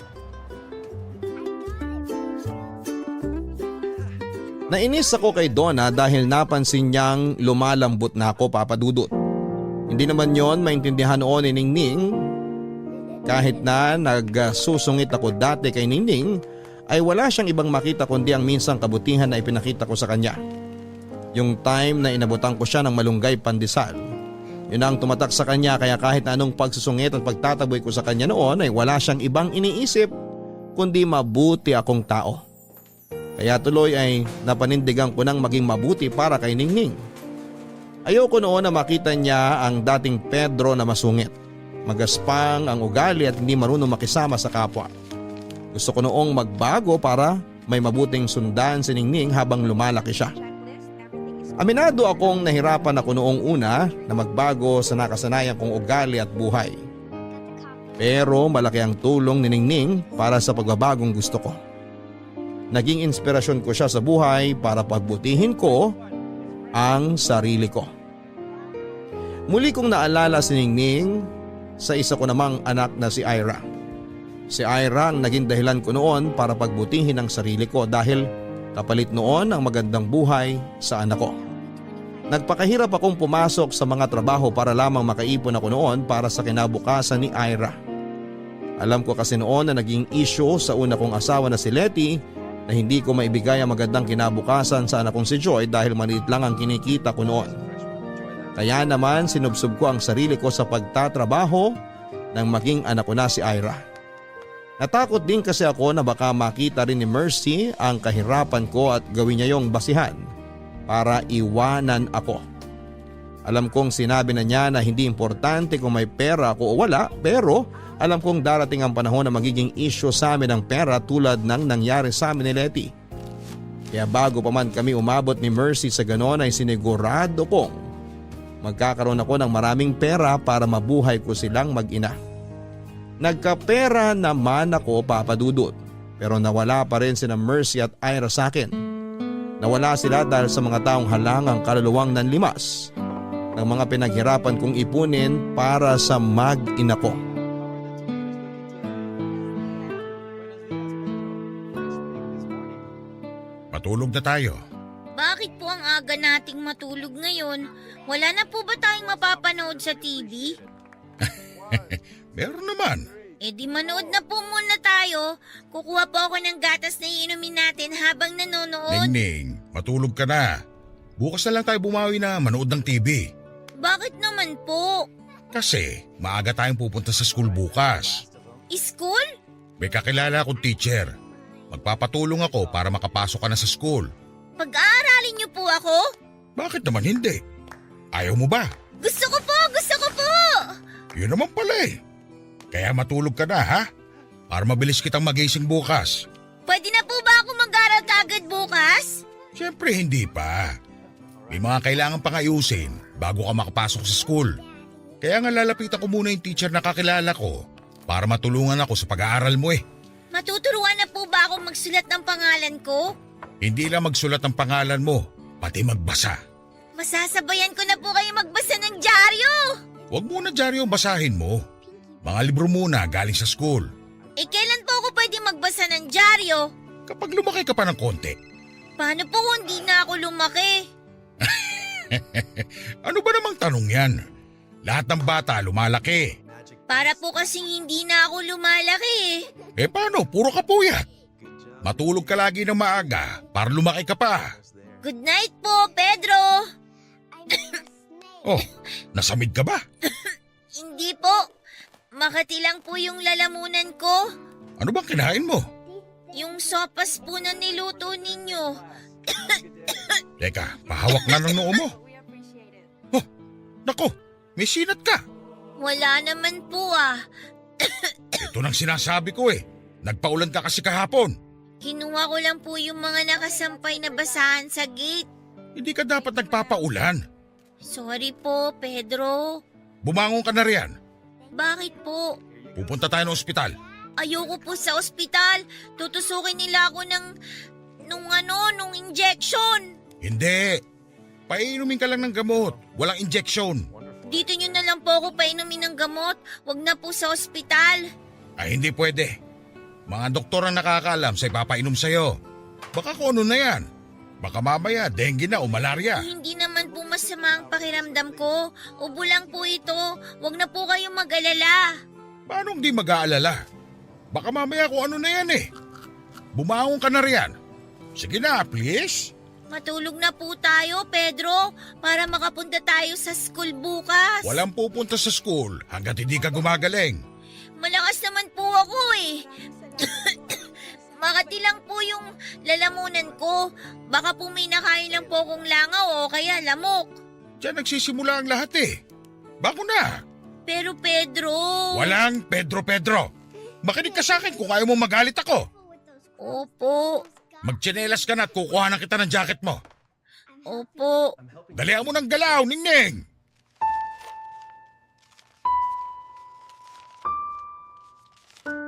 Nainis ako kay Donna dahil napansin niyang lumalambot na ako, Papa Dudut. Hindi naman yon maintindihan noon ni Ningning. Kahit na nagsusungit ako dati kay Ningning, ay wala siyang ibang makita kundi ang minsang kabutihan na ipinakita ko sa kanya. Yung time na inabutan ko siya ng malunggay pandesal. Yun ang tumatak sa kanya kaya kahit na anong pagsusungit at pagtataboy ko sa kanya noon ay wala siyang ibang iniisip kundi mabuti akong tao. Kaya tuloy ay napanindigan ko nang maging mabuti para kay Ningning. Ayoko noon na makita niya ang dating Pedro na masungit. Magaspang ang ugali at hindi marunong makisama sa kapwa. Gusto ko noong magbago para may mabuting sundan si Ningning habang lumalaki siya. Aminado akong nahirapan ako noong una na magbago sa nakasanayan kong ugali at buhay. Pero malaki ang tulong ni Ningning para sa pagbabagong gusto ko. Naging inspirasyon ko siya sa buhay para pagbutihin ko ang sarili ko. Muli kong naalala si Ningning sa isa ko namang anak na si Ira. Si Ira ang naging dahilan ko noon para pagbutihin ang sarili ko dahil kapalit noon ang magandang buhay sa anak ko. Nagpakahirap akong pumasok sa mga trabaho para lamang makaipon ako noon para sa kinabukasan ni Ira. Alam ko kasi noon na naging issue sa una kong asawa na si Letty na hindi ko maibigay ang magandang kinabukasan sa anak kong si Joy dahil maliit lang ang kinikita ko noon. Kaya naman sinubsob ko ang sarili ko sa pagtatrabaho nang maging anak ko na si Ira. Natakot din kasi ako na baka makita rin ni Mercy ang kahirapan ko at gawin niya yung basihan para iwanan ako. Alam kong sinabi na niya na hindi importante kung may pera ako o wala, pero alam kong darating ang panahon na magiging issue sa amin ang pera tulad ng nangyari sa amin ni Letty. Kaya bago pa man kami umabot ni Mercy sa ganon ay sinigurado kong magkakaroon ako ng maraming pera para mabuhay ko silang mag-ina. Nagkapera naman ako, Papa Dudut, pero nawala pa rin sina Mercy at Ira sa akin. Nawala sila dahil sa mga taong halangang kaluluwang nanlimas ng mga pinaghirapan kong ipunin para sa mag-ina ko. Matulog na tayo. Bakit po ang aga nating matulog ngayon? Wala na po ba tayong mapapanood sa TV? Meron naman. Eh di manood na po muna tayo. Kukuha po ako ng gatas na iinumin natin habang nanonood. Ningning, matulog ka na. Bukas na lang tayo bumawi na manood ng TV. Bakit naman po? Kasi maaga tayong pupunta sa school bukas. School? May kakilala akong teacher. Magpapatulong ako para makapasok ka na sa school. Pag-aaralin niyo po ako? Bakit naman hindi? Ayaw mo ba? Gusto ko po! Gusto ko po! Yun naman pala eh. Kaya matulog ka na ha? Para mabilis kitang magising bukas. Pwede na po ba ako mag-aral kagad bukas? Siyempre hindi pa. May mga kailangan pang ayusin bago ka makapasok sa school. Kaya nga lalapitan ko muna yung teacher na kakilala ko para matulungan ako sa pag-aaral mo eh. Matuturuan na po ba ako magsulat ng pangalan ko? Hindi lang magsulat ang pangalan mo, pati magbasa. Masasabayan ko na po kayo magbasa ng dyaryo! Huwag muna dyaryo ang basahin mo. Mga libro muna galing sa school. Eh kailan po ako pwede magbasa ng dyaryo? Kapag lumaki ka pa ng konti. Paano po kung hindi na ako lumaki? Ano ba namang tanong yan? Lahat ng bata lumalaki. Para po kasing hindi na ako lumalaki eh. Eh paano? Puro ka puyat. Matulog ka lagi ng maaga para lumaki ka pa. Good night po, Pedro! Oh, nasamid ka ba? Hindi po. Makati lang po yung lalamunan ko. Ano bang kinain mo? Yung sopas po na niluto ninyo. Teka, pahawak na ng noo mo. Oh, nako, may sinat ka. Wala naman po ah. Ito nang sinasabi ko eh. Nagpaulan ka kasi kahapon. Kinuha ko lang po yung mga nakasampay na basahan sa gate. Hindi ka dapat nagpapaulan. Sorry po, Pedro. Bumangon ka na riyan. Bakit po? Pupunta tayo ng ospital. Ayoko po sa ospital. Tutusukin nila ako nung injection. Hindi. Painumin ka lang ng gamot. Walang injection. Dito nyo na lang po ako painumin ng gamot. Wag na po sa ospital. Ay hindi pwede. Mga doktor ang nakakaalam sa ipapainom sa'yo. Baka kung ano na yan. Baka mamaya dengue na o malaria. Hindi naman po masama ang pakiramdam ko. Ubo lang po ito. Wag na po kayong mag-alala. Paano hindi mag-aalala? Baka mamaya kung ano na yan eh. Bumangon ka na riyan. Sige na, please. Matulog na po tayo, Pedro, para makapunta tayo sa school bukas. Walang pupunta sa school hanggat hindi ka gumagaling. Malakas naman po ako eh. Makati lang po yung lalamunan ko. Baka po may nakain lang po akong langaw o kaya lamok. Diyan nagsisimula ang lahat eh. Bago na. Pero Pedro... Walang Pedro. Makinig ka sa akin kung ayaw mo magalit ako. Opo. Magtsinelas ka na at kukuhanan kita ng jacket mo. Opo. Dalihan mo ng galaw, Ningning!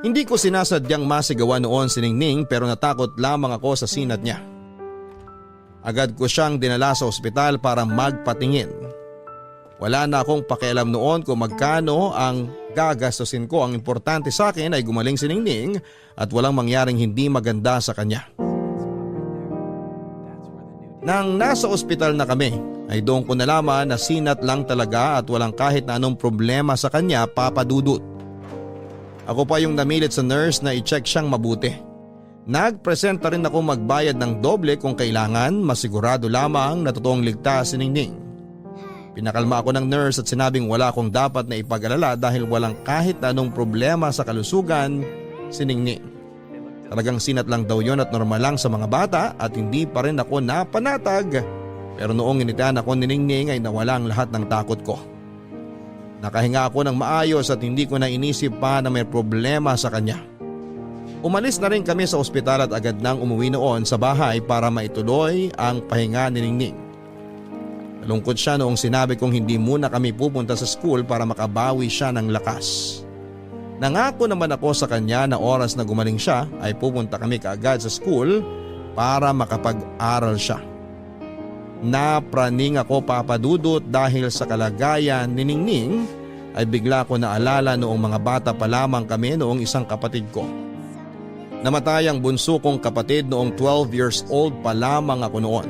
Hindi ko sinasadyang masigawan noon si Ningning pero natakot lamang ako sa sinat niya. Agad ko siyang dinala sa ospital para magpatingin. Wala na akong pakialam noon kung magkano ang gagastusin ko. Ang importante sa akin ay gumaling si Ningning at walang mangyaring hindi maganda sa kanya. Nang nasa ospital na kami ay doon ko nalaman na sinat lang talaga at walang kahit na anong problema sa kanya, Papa Dudut. Ako pa yung namilit sa nurse na i-check siyang mabuti. Nagpresenta rin ako magbayad ng doble kung kailangan, masigurado lamang na totoong ligtas si Ningning. Pinakalma ako ng nurse at sinabing wala akong dapat na ipag-alala dahil walang kahit na anong problema sa kalusugan si Ningning. Talagang sinat lang daw yon at normal lang sa mga bata at hindi pa rin ako napanatag. Pero noong initahan ako ni Ningning ay nawala ang lahat ng takot ko. Nakahinga ako ng maayos at hindi ko na inisip pa na may problema sa kanya. Umalis na rin kami sa ospital at agad nang umuwi noon sa bahay para maituloy ang pahinga ni Ningning. Nalungkot siya noong sinabi kong hindi muna kami pupunta sa school para makabawi siya ng lakas. Nangako naman ako sa kanya na oras na gumaling siya ay pupunta kami kaagad sa school para makapag-aral siya. Napraning ako, Papa Dudut, dahil sa kalagayan ni Ningning ay bigla ko naalala noong mga bata pa lamang kami noong isang kapatid ko. Namatay ang bunso kong kapatid noong 12 years old pa lamang ako noon.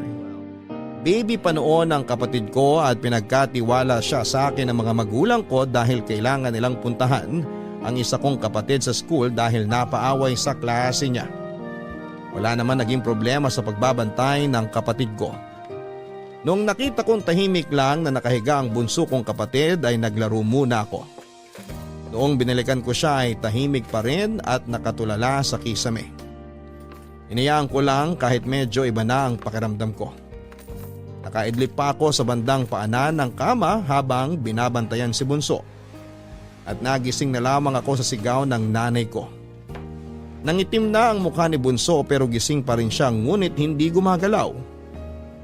Baby pa noon ang kapatid ko at pinagkatiwala siya sa akin ng mga magulang ko dahil kailangan nilang puntahan ang isa kong kapatid sa school dahil napaaway sa klase niya. Wala naman naging problema sa pagbabantay ng kapatid ko. Noong nakita kong tahimik lang na nakahiga ang bunso kong kapatid ay naglaro muna ako. Noong binalikan ko siya ay tahimik pa rin at nakatulala sa kisame. Inayaan ko lang kahit medyo iba na ang pakiramdam ko. Nakaidlip pa ako sa bandang paanan ng kama habang binabantayan si bunso. At nagising na lamang ako sa sigaw ng nanay ko. Nangitim na ang mukha ni bunso pero gising pa rin siya ngunit hindi gumagalaw.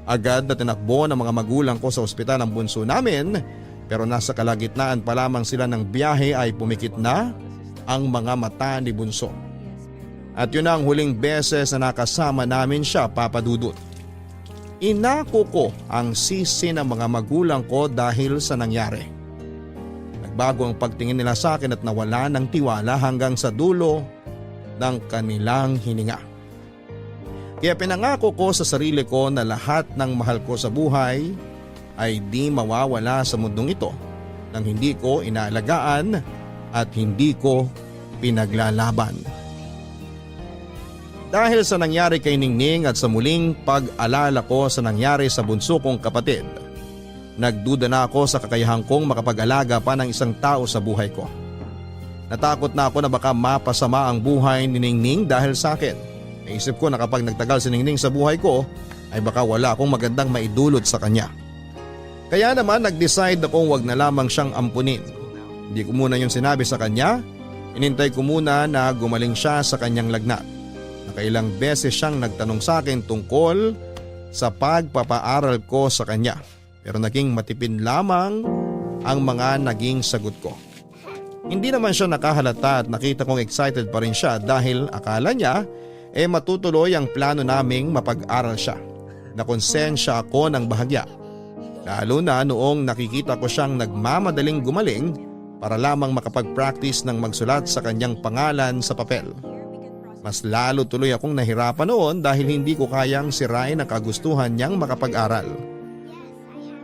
Agad na tinakbo ng mga magulang ko sa ospital ang bunso namin pero nasa kalagitnaan pa lamang sila ng biyahe ay pumikit na ang mga mata ni bunso. At yun na ang huling beses na nakasama namin siya, Papa Dudut. Inako ko ang sisi ng mga magulang ko dahil sa nangyari. Nagbago ang pagtingin nila sa akin at nawala ng tiwala hanggang sa dulo ng kanilang hininga. Kaya pinangako ko sa sarili ko na lahat ng mahal ko sa buhay ay di mawawala sa mundong ito nang hindi ko inaalagaan at hindi ko pinaglalaban. Dahil sa nangyari kay Ningning at sa muling pag-alala ko sa nangyari sa bunso kong kapatid, nagduda na ako sa kakayahan kong makapag-alaga pa ng isang tao sa buhay ko. Natakot na ako na baka mapasama ang buhay ni Ningning dahil sa akin. Naisip ko na kapag nagtagal si Ningning sa buhay ko ay baka wala akong magandang maidulot sa kanya. Kaya naman nag-decide akong wag na lamang siyang ampunin. Hindi ko muna yung sinabi sa kanya, inintay ko muna na gumaling siya sa kanyang lagnat. Nakailang beses siyang nagtanong sa akin tungkol sa pagpapaaral ko sa kanya. Pero naging matipid lamang ang mga naging sagot ko. Hindi naman siya nakahalata at nakita kong excited pa rin siya dahil akala niya matutuloy ang plano naming mapag-aral siya. Nakonsensya ako ng bahagya. Lalo na noong nakikita ko siyang nagmamadaling gumaling para lamang makapag-practice ng magsulat sa kanyang pangalan sa papel. Mas lalo tuloy akong nahirapan noon dahil hindi ko kayang sirain ang kagustuhan niyang makapag-aral.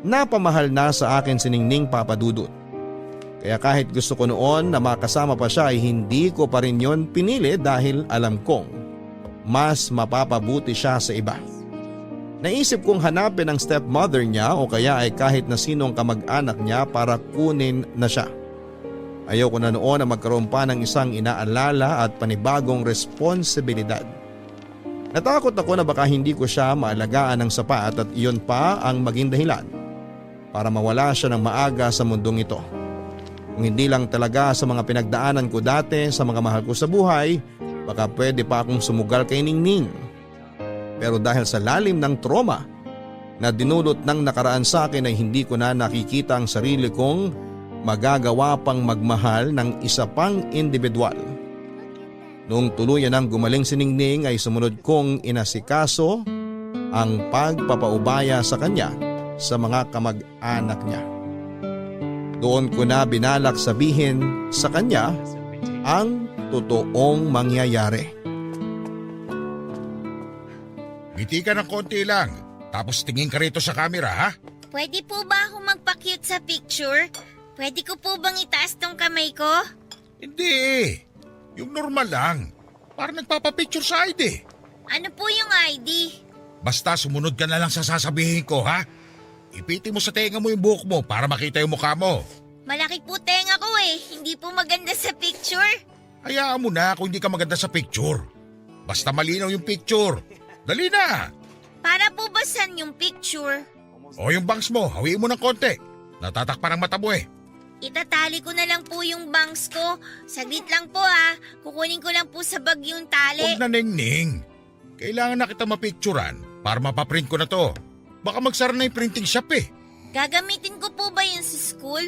Napamahal na sa akin si Ningning, Papa Dudut. Kaya kahit gusto ko noon na makasama pa siya ay hindi ko pa rin yon pinili dahil alam kong mas mapapabuti siya sa iba. Naisip kong hanapin ang stepmother niya o kaya ay kahit na sinong kamag-anak niya para kunin na siya. Ayaw ko na noon na magkaroon pa ng isang inaalala at panibagong responsibilidad. Natakot ako na baka hindi ko siya maalagaan ng sapat at iyon pa ang maging dahilan para mawala siya ng maaga sa mundong ito. Kung hindi lang talaga sa mga pinagdaanan ko dati sa mga mahal ko sa buhay, baka pwede pa akong sumugal kay Ningning. Pero dahil sa lalim ng trauma, na dinulot ng nakaraan sa akin ay hindi ko na nakikita ang sarili kong magagawa pang magmahal ng isa pang individual. Noong tuluyan ng gumaling si Ningning ay sumunod kong inasikaso ang pagpapaubaya sa kanya sa mga kamag-anak niya. Doon ko na binalak sabihin sa kanya ang totoong mangyayari. Ngiti ka ng konti lang, tapos tingin ka rito sa camera ha? Pwede po ba ako magpa-cute sa picture? Pwede ko po bang itaas tong kamay ko? Hindi. Yung normal lang. Parang nagpapapicture sa ID. Ano po yung ID? Basta sumunod ka na lang sa sasabihin ko ha? Ipiti mo sa tenga mo yung buhok mo para makita yung mukha mo. Malaki po tenga ko eh. Hindi po maganda sa picture. Hayaan mo na kung hindi ka maganda sa picture. Basta malinaw yung picture. Dali na! Para po ba saan yung picture? O yung bangs mo, hawiin mo ng konti. Natatakpan ang mata mo eh. Itatali ko na lang po yung bangs ko. Saglit lang po ah. Kukunin ko lang po sa bag yung tali. Huwag na, Ningning. Kailangan na kita mapicturan para mapaprint ko na to. Baka magsara na yung printing shop eh. Gagamitin ko po ba yun sa school?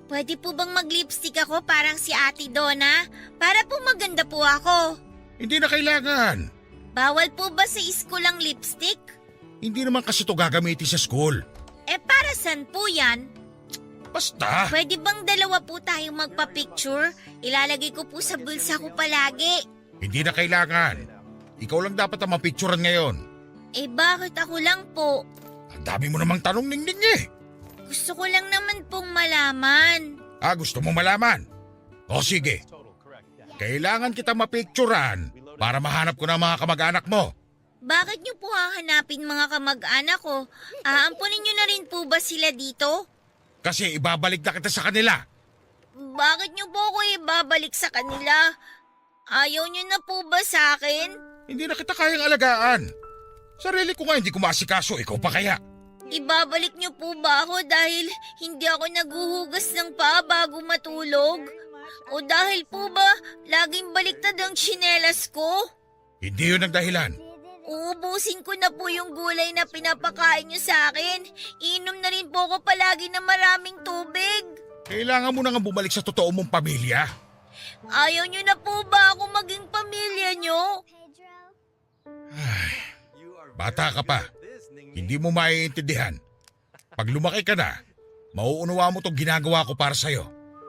Pwede po bang mag-lipstick ako parang si Ate Donna? Para po maganda po ako. Hindi na kailangan. Bawal po ba sa school ang lipstick? Hindi naman kasi to gagamitin sa school. Eh para saan po yan? Basta. Pwede bang dalawa po tayong magpa-picture? Ilalagay ko po sa bulsa ko palagi. Hindi na kailangan. Ikaw lang dapat ang mapicturan ngayon. Eh bakit ako lang po? Ang dami mo namang tanong, Ningning eh. Gusto ko lang naman pong malaman. Gusto mo malaman? O sige. Kailangan kita mapicturan para mahanap ko na mga kamag-anak mo. Bakit niyo po hahanapin mga kamag-anak ko? Aampunin niyo na rin po ba sila dito? Kasi ibabalik na kita sa kanila. Bakit niyo po ako ibabalik sa kanila? Ayaw niyo na po ba sa akin? Hindi na kita kayang alagaan. Sarili ko nga hindi ko maasikaso, ikaw pa kaya? Ibabalik niyo po ba ako dahil hindi ako naghuhugas ng paa bago matulog? O dahil po ba laging baliktad ang tsinelas ko? Hindi yun ang dahilan. Uubusin ko na po yung gulay na pinapakain niyo sa akin. Inom na rin po ako palagi ng maraming tubig. Kailangan mo na nga bumalik sa totoo mong pamilya. Ayaw niyo na po ba ako maging pamilya niyo? Bata ka pa. Hindi mo maiintindihan. Pag lumaki ka na, mauunawa mo itong ginagawa ko para sa'yo.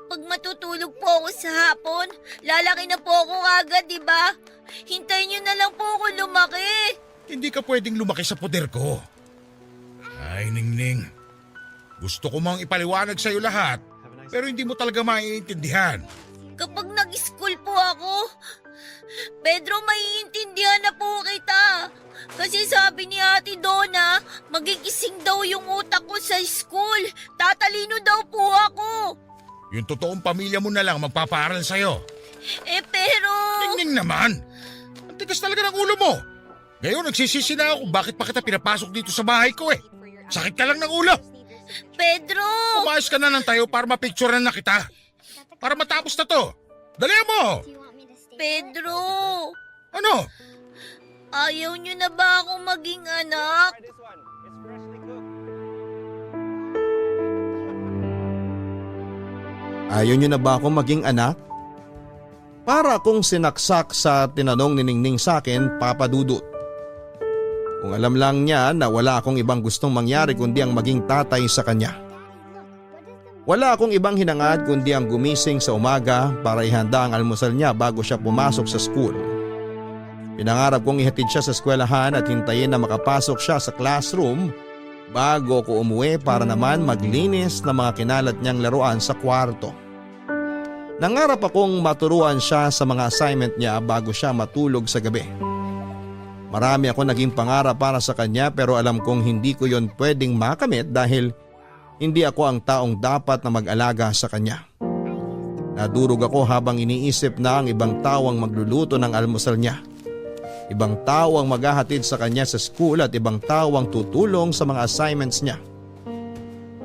Pag matutulog po ako sa hapon, lalaki na po ako agad, di ba? Hintayin niyo na lang po ako lumaki. Hindi ka pwedeng lumaki sa poder ko. Ay, Ningning. Gusto ko mang ipaliwanag sa'yo lahat, pero hindi mo talaga maiintindihan. Kapag nag-school po ako, Pedro, maiintindihan na po kita. Kasi sabi ni Ate Donna, magigising daw yung utak ko sa school. Tatalino daw po ako. Yung totoong pamilya mo na lang magpapaaral sa'yo. Eh pero... Ningning naman! Ang tigas talaga ng ulo mo. Ngayon nagsisisi na ako bakit pa kita pinapasok dito sa bahay ko eh. Sakit ka lang ng ulo. Pedro! Umayos ka na ng tayo para mapicturean na kita. Para matapos na to. Dali mo! Pedro! Ano? Ayaw niyo na ba ako maging anak? Ayaw niyo na ba ako maging anak? Para akong sinaksak sa tinanong ni Ningning sa akin, Papa Dudut. Kung alam lang niya na wala akong ibang gustong mangyari kundi ang maging tatay sa kanya. Wala akong ibang hinangad kundi ang gumising sa umaga para ihanda ang almusal niya bago siya pumasok sa school. Pinangarap kong ihatid siya sa eskwelahan at hintayin na makapasok siya sa classroom bago ko umuwi para naman maglinis ng mga kinalat niyang laruan sa kwarto. Nangarap akong maturuan siya sa mga assignment niya bago siya matulog sa gabi. Marami ako naging pangarap para sa kanya pero alam kong hindi ko yon pwedeng makamit dahil hindi ako ang taong dapat na mag-alaga sa kanya. Nadurog ako habang iniisip na ang ibang tao ang magluluto ng almusal niya. Ibang tao ang maghahatid sa kanya sa school at ibang tao ang tutulong sa mga assignments niya.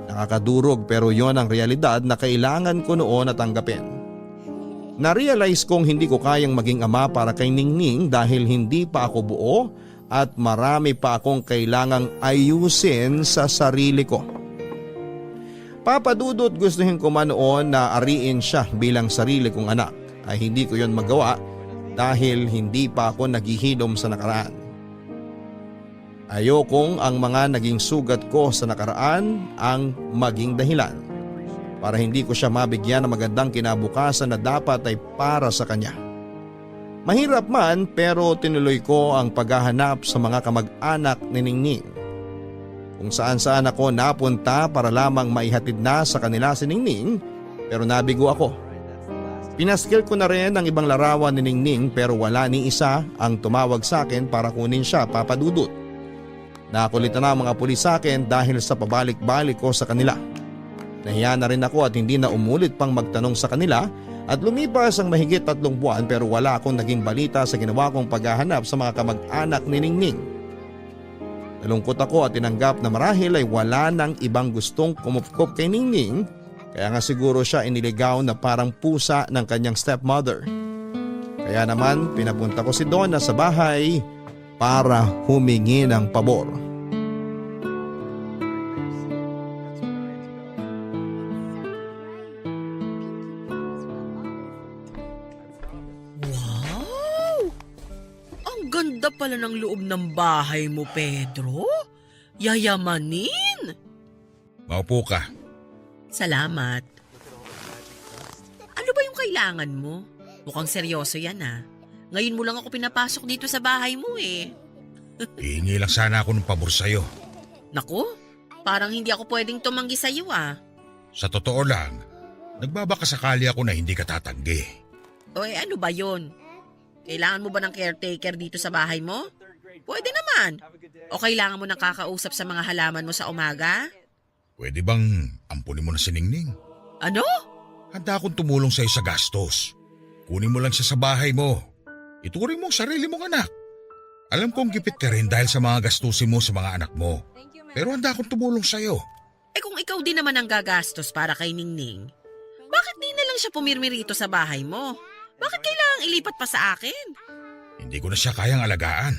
Nakakadurog pero yon ang realidad na kailangan ko noon na tanggapin. Na-realize kong hindi ko kayang maging ama para kay Ningning dahil hindi pa ako buo at marami pa akong kailangang ayusin sa sarili ko. Papa Dudut, gustuhin ko man noon na ariin siya bilang sarili kong anak ay hindi ko yon magawa dahil hindi pa ako naghihilom sa nakaraan. Ayokong ang mga naging sugat ko sa nakaraan ang maging dahilan para hindi ko siya mabigyan ng magandang kinabukasan na dapat ay para sa kanya. Mahirap man pero tinuloy ko ang paghahanap sa mga kamag-anak ni Ningning. Kung saan-saan ako napunta para lamang maihatid na sa kanila si Ningning pero nabigo ako. Pinaskil ko na rin ang ibang larawan ni Ningning pero wala ni isa ang tumawag sa akin para kunin siya, Papa Dudut. Nakulitan na ang mga pulis sa akin dahil sa pabalik-balik ko sa kanila. Nahiya na rin ako at hindi na umulit pang magtanong sa kanila at lumipas ang mahigit 3 buwan pero wala akong naging balita sa ginawa kong paghahanap sa mga kamag-anak ni Ningning. Nalungkot ako at tinanggap na marahil ay wala nang ibang gustong kumupkop kay Ningning kaya nga siguro siya iniligaw na parang pusa ng kanyang stepmother. Kaya naman pinapunta ko si Donna sa bahay para humingi ng pabor. Wow! Ang ganda pala ng loob ng bahay mo, Pedro. Yayamanin. Maupo ka. Salamat. Ano ba yung kailangan mo? Mukhang seryoso yan ah. Ngayon mo lang ako pinapasok dito sa bahay mo eh. Hihingi lang sana ako ng pabor sa'yo. Naku, parang hindi ako pwedeng tumanggi sa'yo ah. Sa totoo lang, nagbabakasakali ako na hindi ka tatanggi. O ano ba yon? Kailangan mo ba ng caretaker dito sa bahay mo? Pwede naman. O kailangan mo ng kakausap sa mga halaman mo sa umaga? Pwede bang ampunin mo na si Ningning? Ano? Handa akong tumulong sa'yo sa gastos. Kunin mo lang siya sa bahay mo. Ituring mo ang sarili mong anak. Alam kong gipit ka rin dahil sa mga gastusin mo sa mga anak mo. Pero handa akong tumulong sa'yo. Eh kung ikaw din naman ang gagastos para kay Ningning, bakit di na lang siya pumirmi rito sa bahay mo? Bakit kailangang ilipat pa sa akin? Hindi ko na siya kayang alagaan.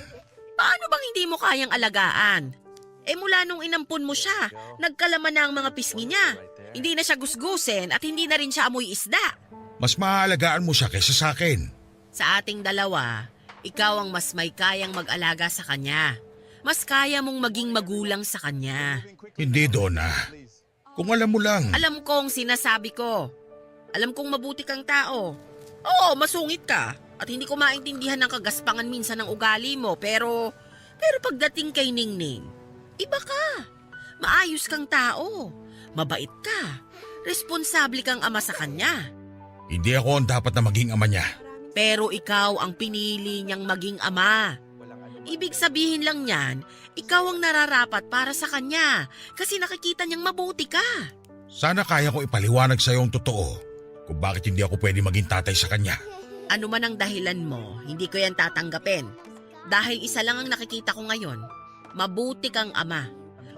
Paano bang hindi mo kayang alagaan? Eh mula nung inampun mo siya, nagkalaman na ang mga pisngi niya. Hindi na siya gusgusin at hindi na rin siya amoy isda. Mas maaalagaan mo siya kaysa sa akin. Sa ating dalawa, ikaw ang mas may kayang mag-alaga sa kanya. Mas kaya mong maging magulang sa kanya. Hindi, Donna. Kung alam mo lang. Alam kong sinasabi ko. Alam kong mabuti kang tao. Oo, masungit ka. At hindi ko maintindihan ng kagaspangan minsan ng ugali mo. Pero pagdating kay Ningning, iba ka. Maayos kang tao. Mabait ka. Responsable kang ama sa kanya. Hindi ako ang dapat na maging ama niya. Pero ikaw ang pinili niyang maging ama. Ibig sabihin lang niyan, ikaw ang nararapat para sa kanya kasi nakikita niyang mabuti ka. Sana kaya ko ipaliwanag sa iyo ang totoo kung bakit hindi ako pwede maging tatay sa kanya. Ano man ang dahilan mo, hindi ko yan tatanggapin. Dahil isa lang ang nakikita ko ngayon, mabuti kang ama.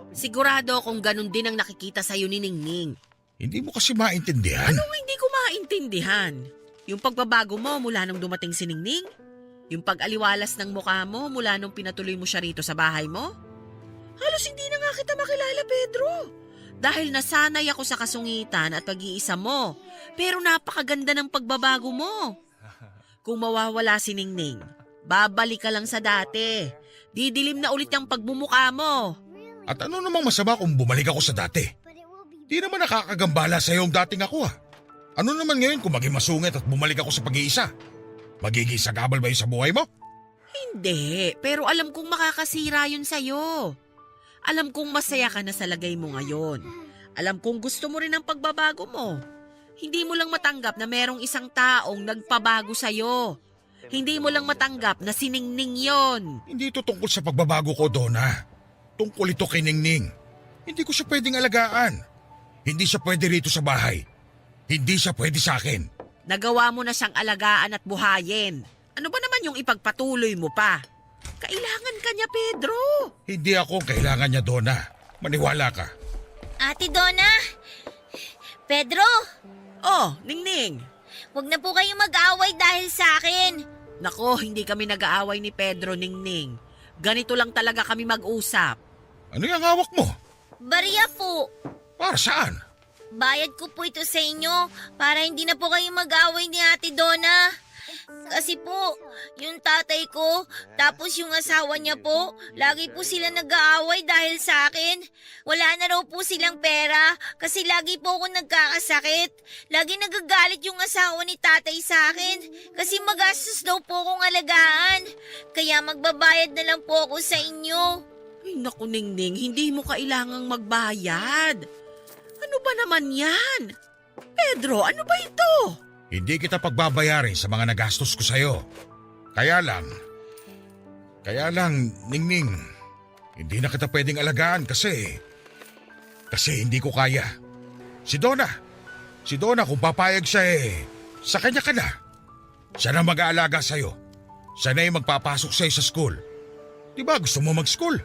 Sigurado kung ganun din ang nakikita sa'yo ni Ningning. Hindi mo kasi maintindihan. Anong hindi ko maintindihan? Yung pagbabago mo mula nung dumating si Ningning? Yung pag-aliwalas ng mukha mo mula nung pinatuloy mo siya rito sa bahay mo? Halos hindi na nga kita makilala, Pedro. Dahil nasanay ako sa kasungitan at pag-iisa mo. Pero napakaganda ng pagbabago mo. Kung mawawala si Ningning, babalik ka lang sa dati. Didilim na ulit ang pagmumukha mo. At ano namang masama kung bumalik ako sa dati? Di naman nakakagambala sa iyo ang dating ako ah. Ano naman ngayon kung maging masungit at bumalik ako sa pag-iisa? Magiging sagabal ba yun sa buhay mo? Hindi, pero alam kong makakasira yun sa'yo. Alam kong masaya ka na sa lagay mo ngayon. Alam kong gusto mo rin ang pagbabago mo. Hindi mo lang matanggap na merong isang taong nagpabago sa'yo. Hindi mo lang matanggap na si Ningning yon. Hindi ito tungkol sa pagbabago ko, Donna. Tungkol ito kay Ningning. Hindi ko siya pwedeng alagaan. Hindi siya pwede rito sa bahay. Hindi siya pwede sa akin. Nagawa mo na siyang alagaan at buhayin. Ano ba naman yung ipagpatuloy mo pa? Kailangan ka niya, Pedro. Hindi ako kailangan niya, Donna. Maniwala ka. Ate Donna! Pedro! Oh, Ningning. Huwag na po kayong mag-away dahil sa akin. Nako, hindi kami nag-aaway ni Pedro, Ningning. Ganito lang talaga kami mag-usap. Ano yung hawak mo? Barya po. Para saan? Bayad ko po ito sa inyo para hindi na po kayo mag-away ni Ate Donna. Kasi po, yung tatay ko, tapos yung asawa niya po, lagi po sila nag-aaway dahil sa akin. Wala na raw po silang pera kasi lagi po ako nagkakasakit. Lagi nagagalit yung asawa ni tatay sa akin kasi magastos daw po akong alagaan. Kaya magbabayad na lang po ako sa inyo. Ay naku Ningning, hindi mo kailangang magbayad. Ano ba naman yan? Pedro, ano ba ito? Hindi kita pagbabayarin sa mga nagastos ko sa'yo. Kaya lang, Ningning, hindi na kita pwedeng alagaan kasi hindi ko kaya. Si Donna kung papayag siya sa kanya ka na. Siya na mag-aalaga sa'yo. Siya na yung magpapasok sa'yo sa school. Di ba gusto mo mag-school?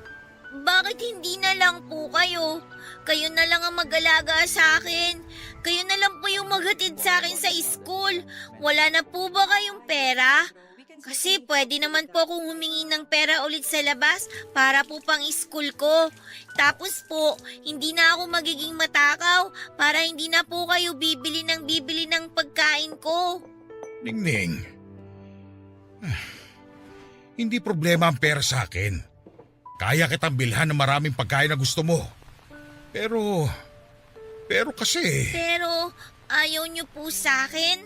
Bakit hindi na lang po kayo? Kayo na lang ang mag-alaga sa akin. Kayo na lang po yung maghatid sa akin sa school. Wala na po ba kayong pera? Kasi pwede naman po akong humingi ng pera ulit sa labas para po pang school ko. Tapos po, hindi na ako magiging matakaw para hindi na po kayo bibili ng pagkain ko. Ningning, hindi problema ang pera sa akin. Kaya kitang bilhan ng maraming pagkain na gusto mo. Pero kasi, Pero ayaw niyo po sa akin?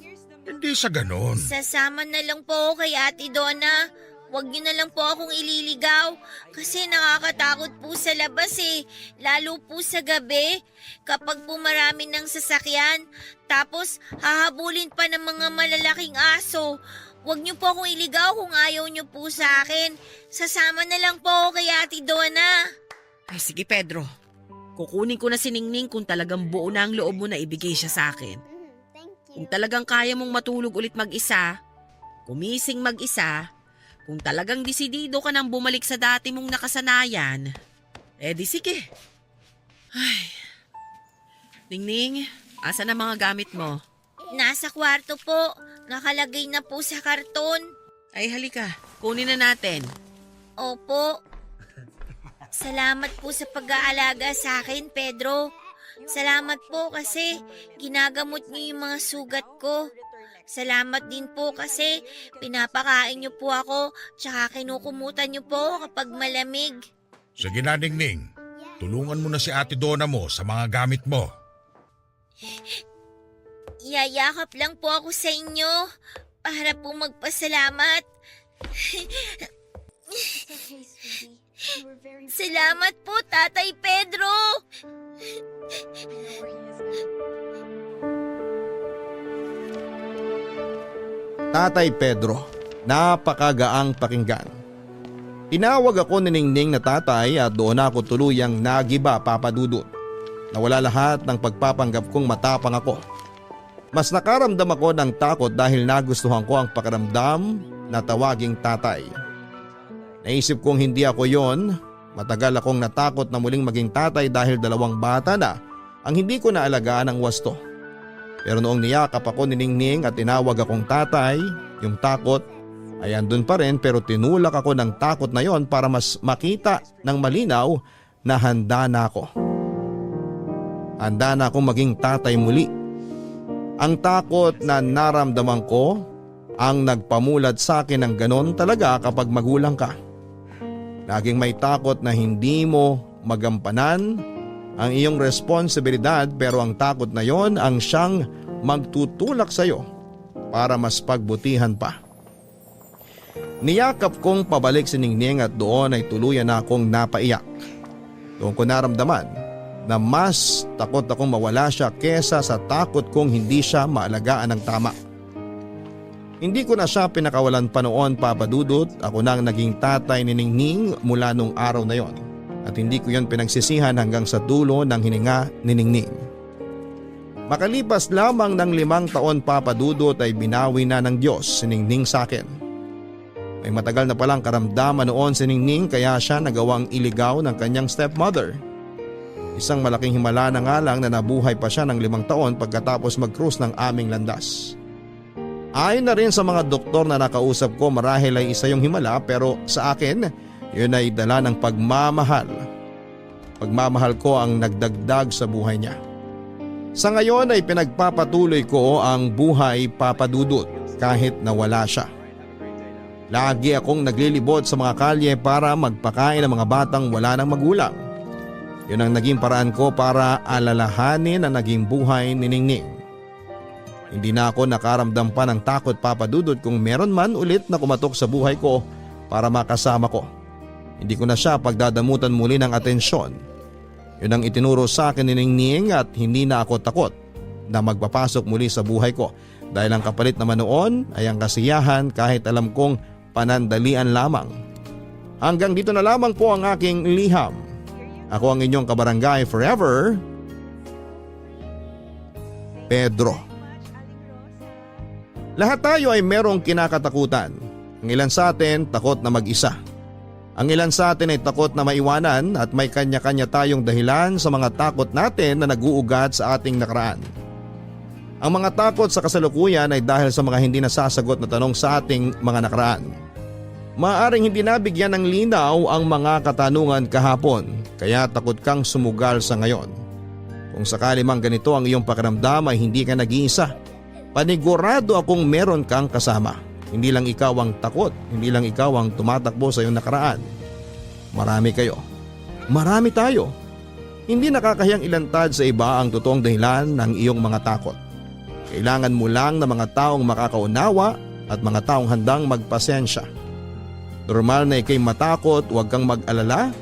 hindi sa ganon. Sasama na lang po ako kay Ate Donna. Huwag niyo na lang po akong ililigaw kasi nakakatakot po sa labas lalo po sa gabi kapag po marami ng sasakyan. Tapos hahabulin pa ng mga malalaking aso. Huwag niyo po akong iligaw kung ayaw niyo po sa akin. Sasama na lang po ako kay Ate Donna. Ay sige Pedro, kukunin ko na si Ningning kung talagang buo na ang loob mo na ibigay siya sa akin. Kung talagang kaya mong matulog ulit mag-isa, kumising mag-isa, kung talagang desidido ka nang bumalik sa dati mong nakasanayan, di sige. Ay, Ningning, asa na mga gamit mo? Nasa kwarto po. Nakalagay na po sa karton. Ay halika, kunin na natin. Opo. Salamat po sa pag-aalaga sa akin, Pedro. Salamat po kasi ginagamot niyo yung mga sugat ko. Salamat din po kasi pinapakain niyo po ako tsaka kinukumutan niyo po kapag malamig. Sige na, Ningning. Tulungan mo na si Ate Donna mo sa mga gamit mo. Yayakap lang po ako sa inyo para po magpasalamat. Salamat po, Tatay Pedro. Tatay Pedro, napakagaang pakinggan. Tinawag ako ni Ningning na tatay at doon ako tuluyang nagiba, Papa Dudut. Nawala lahat ng pagpapanggap kong matapang ako. Mas nakaramdam ako ng takot dahil nagustuhan ko ang pakiramdam na tawaging tatay. Naisip kong hindi ako yon. Matagal akong natakot na muling maging tatay dahil 2 bata na ang hindi ko naalagaan ng wasto. Pero noong niyakap ako ni Ningning at tinawag akong tatay, yung takot ay andun pa rin pero tinulak ako ng takot na yon para mas makita ng malinaw na handa na ako. Handa na akong maging tatay muli. Ang takot na naramdaman ko ang nagpamulat sa akin ng ganon talaga kapag magulang ka. Laging may takot na hindi mo magampanan ang iyong responsibilidad pero ang takot na yon ang siyang magtutulak sa iyo para mas pagbutihan pa. Niyakap kong pabalik si Ningning at doon ay tuluyan na akong napaiyak. Doon ko naramdaman na mas takot akong mawala siya kesa sa takot kong hindi siya maalagaan ng tama. Hindi ko na siya pinakawalan pa noon, Papa Dudut. Ako na ang naging tatay ni Ningning mula nung araw na yon. At hindi ko yon pinagsisihan hanggang sa dulo ng hininga ni Ningning. Makalipas lamang ng 5 taon, Papa Dudut, ay binawi na ng Diyos si Ningning sa akin. May matagal na palang karamdaman noon si Ningning kaya siya nagawang iligaw ng kanyang stepmother. Isang malaking himala na nga lang na nabuhay pa siya ng 5 taon pagkatapos mag-cruise ng aming landas. Ayon na rin sa mga doktor na nakausap ko marahil ay isa yung himala pero sa akin Yun ay dala ng pagmamahal. Pagmamahal ko ang nagdagdag sa buhay niya. Sa ngayon ay pinagpapatuloy ko ang buhay Papa Dudut kahit nawala siya. Lagi akong naglilibot sa mga kalye para magpakain ng mga batang wala ng magulang. Yun ang naging paraan ko para alalahanin ang naging buhay ni Ningning. Hindi na ako nakaramdam pa ng takot, Papa Dudut, kung meron man ulit na kumatok sa buhay ko para makasama ko. Hindi ko na siya pagdadamutan muli ng atensyon. Yun ang itinuro sa akin ni Ningning at hindi na ako takot na magpapasok muli sa buhay ko dahil ang kapalit naman noon ay ang kasiyahan kahit alam kong panandalian lamang. Hanggang dito na lamang po ang aking liham. Ako ang inyong kabarangay forever, Pedro. Lahat tayo ay merong kinakatakutan. Ang ilan sa atin takot na mag-isa. Ang ilan sa atin ay takot na maiwanan at may kanya-kanya tayong dahilan sa mga takot natin na nag-uugat sa ating nakaraan. Ang mga takot sa kasalukuyan ay dahil sa mga hindi nasasagot na tanong sa ating mga nakaraan. Maaaring hindi nabigyan ng linaw ang mga katanungan kahapon, kaya takot kang sumugal sa ngayon. Kung sakali mang ganito ang iyong pakiramdam ay hindi ka nag-iisa. Panigurado akong meron kang kasama. Hindi lang ikaw ang takot, hindi lang ikaw ang tumatakbo sa iyong nakaraan. Marami kayo. Marami tayo. Hindi nakakahiyang ilantad sa iba ang totoong dahilan ng iyong mga takot. Kailangan mo lang ng mga taong makakaunawa at mga taong handang magpasensya. Normal na ikay matakot, huwag kang mag-alala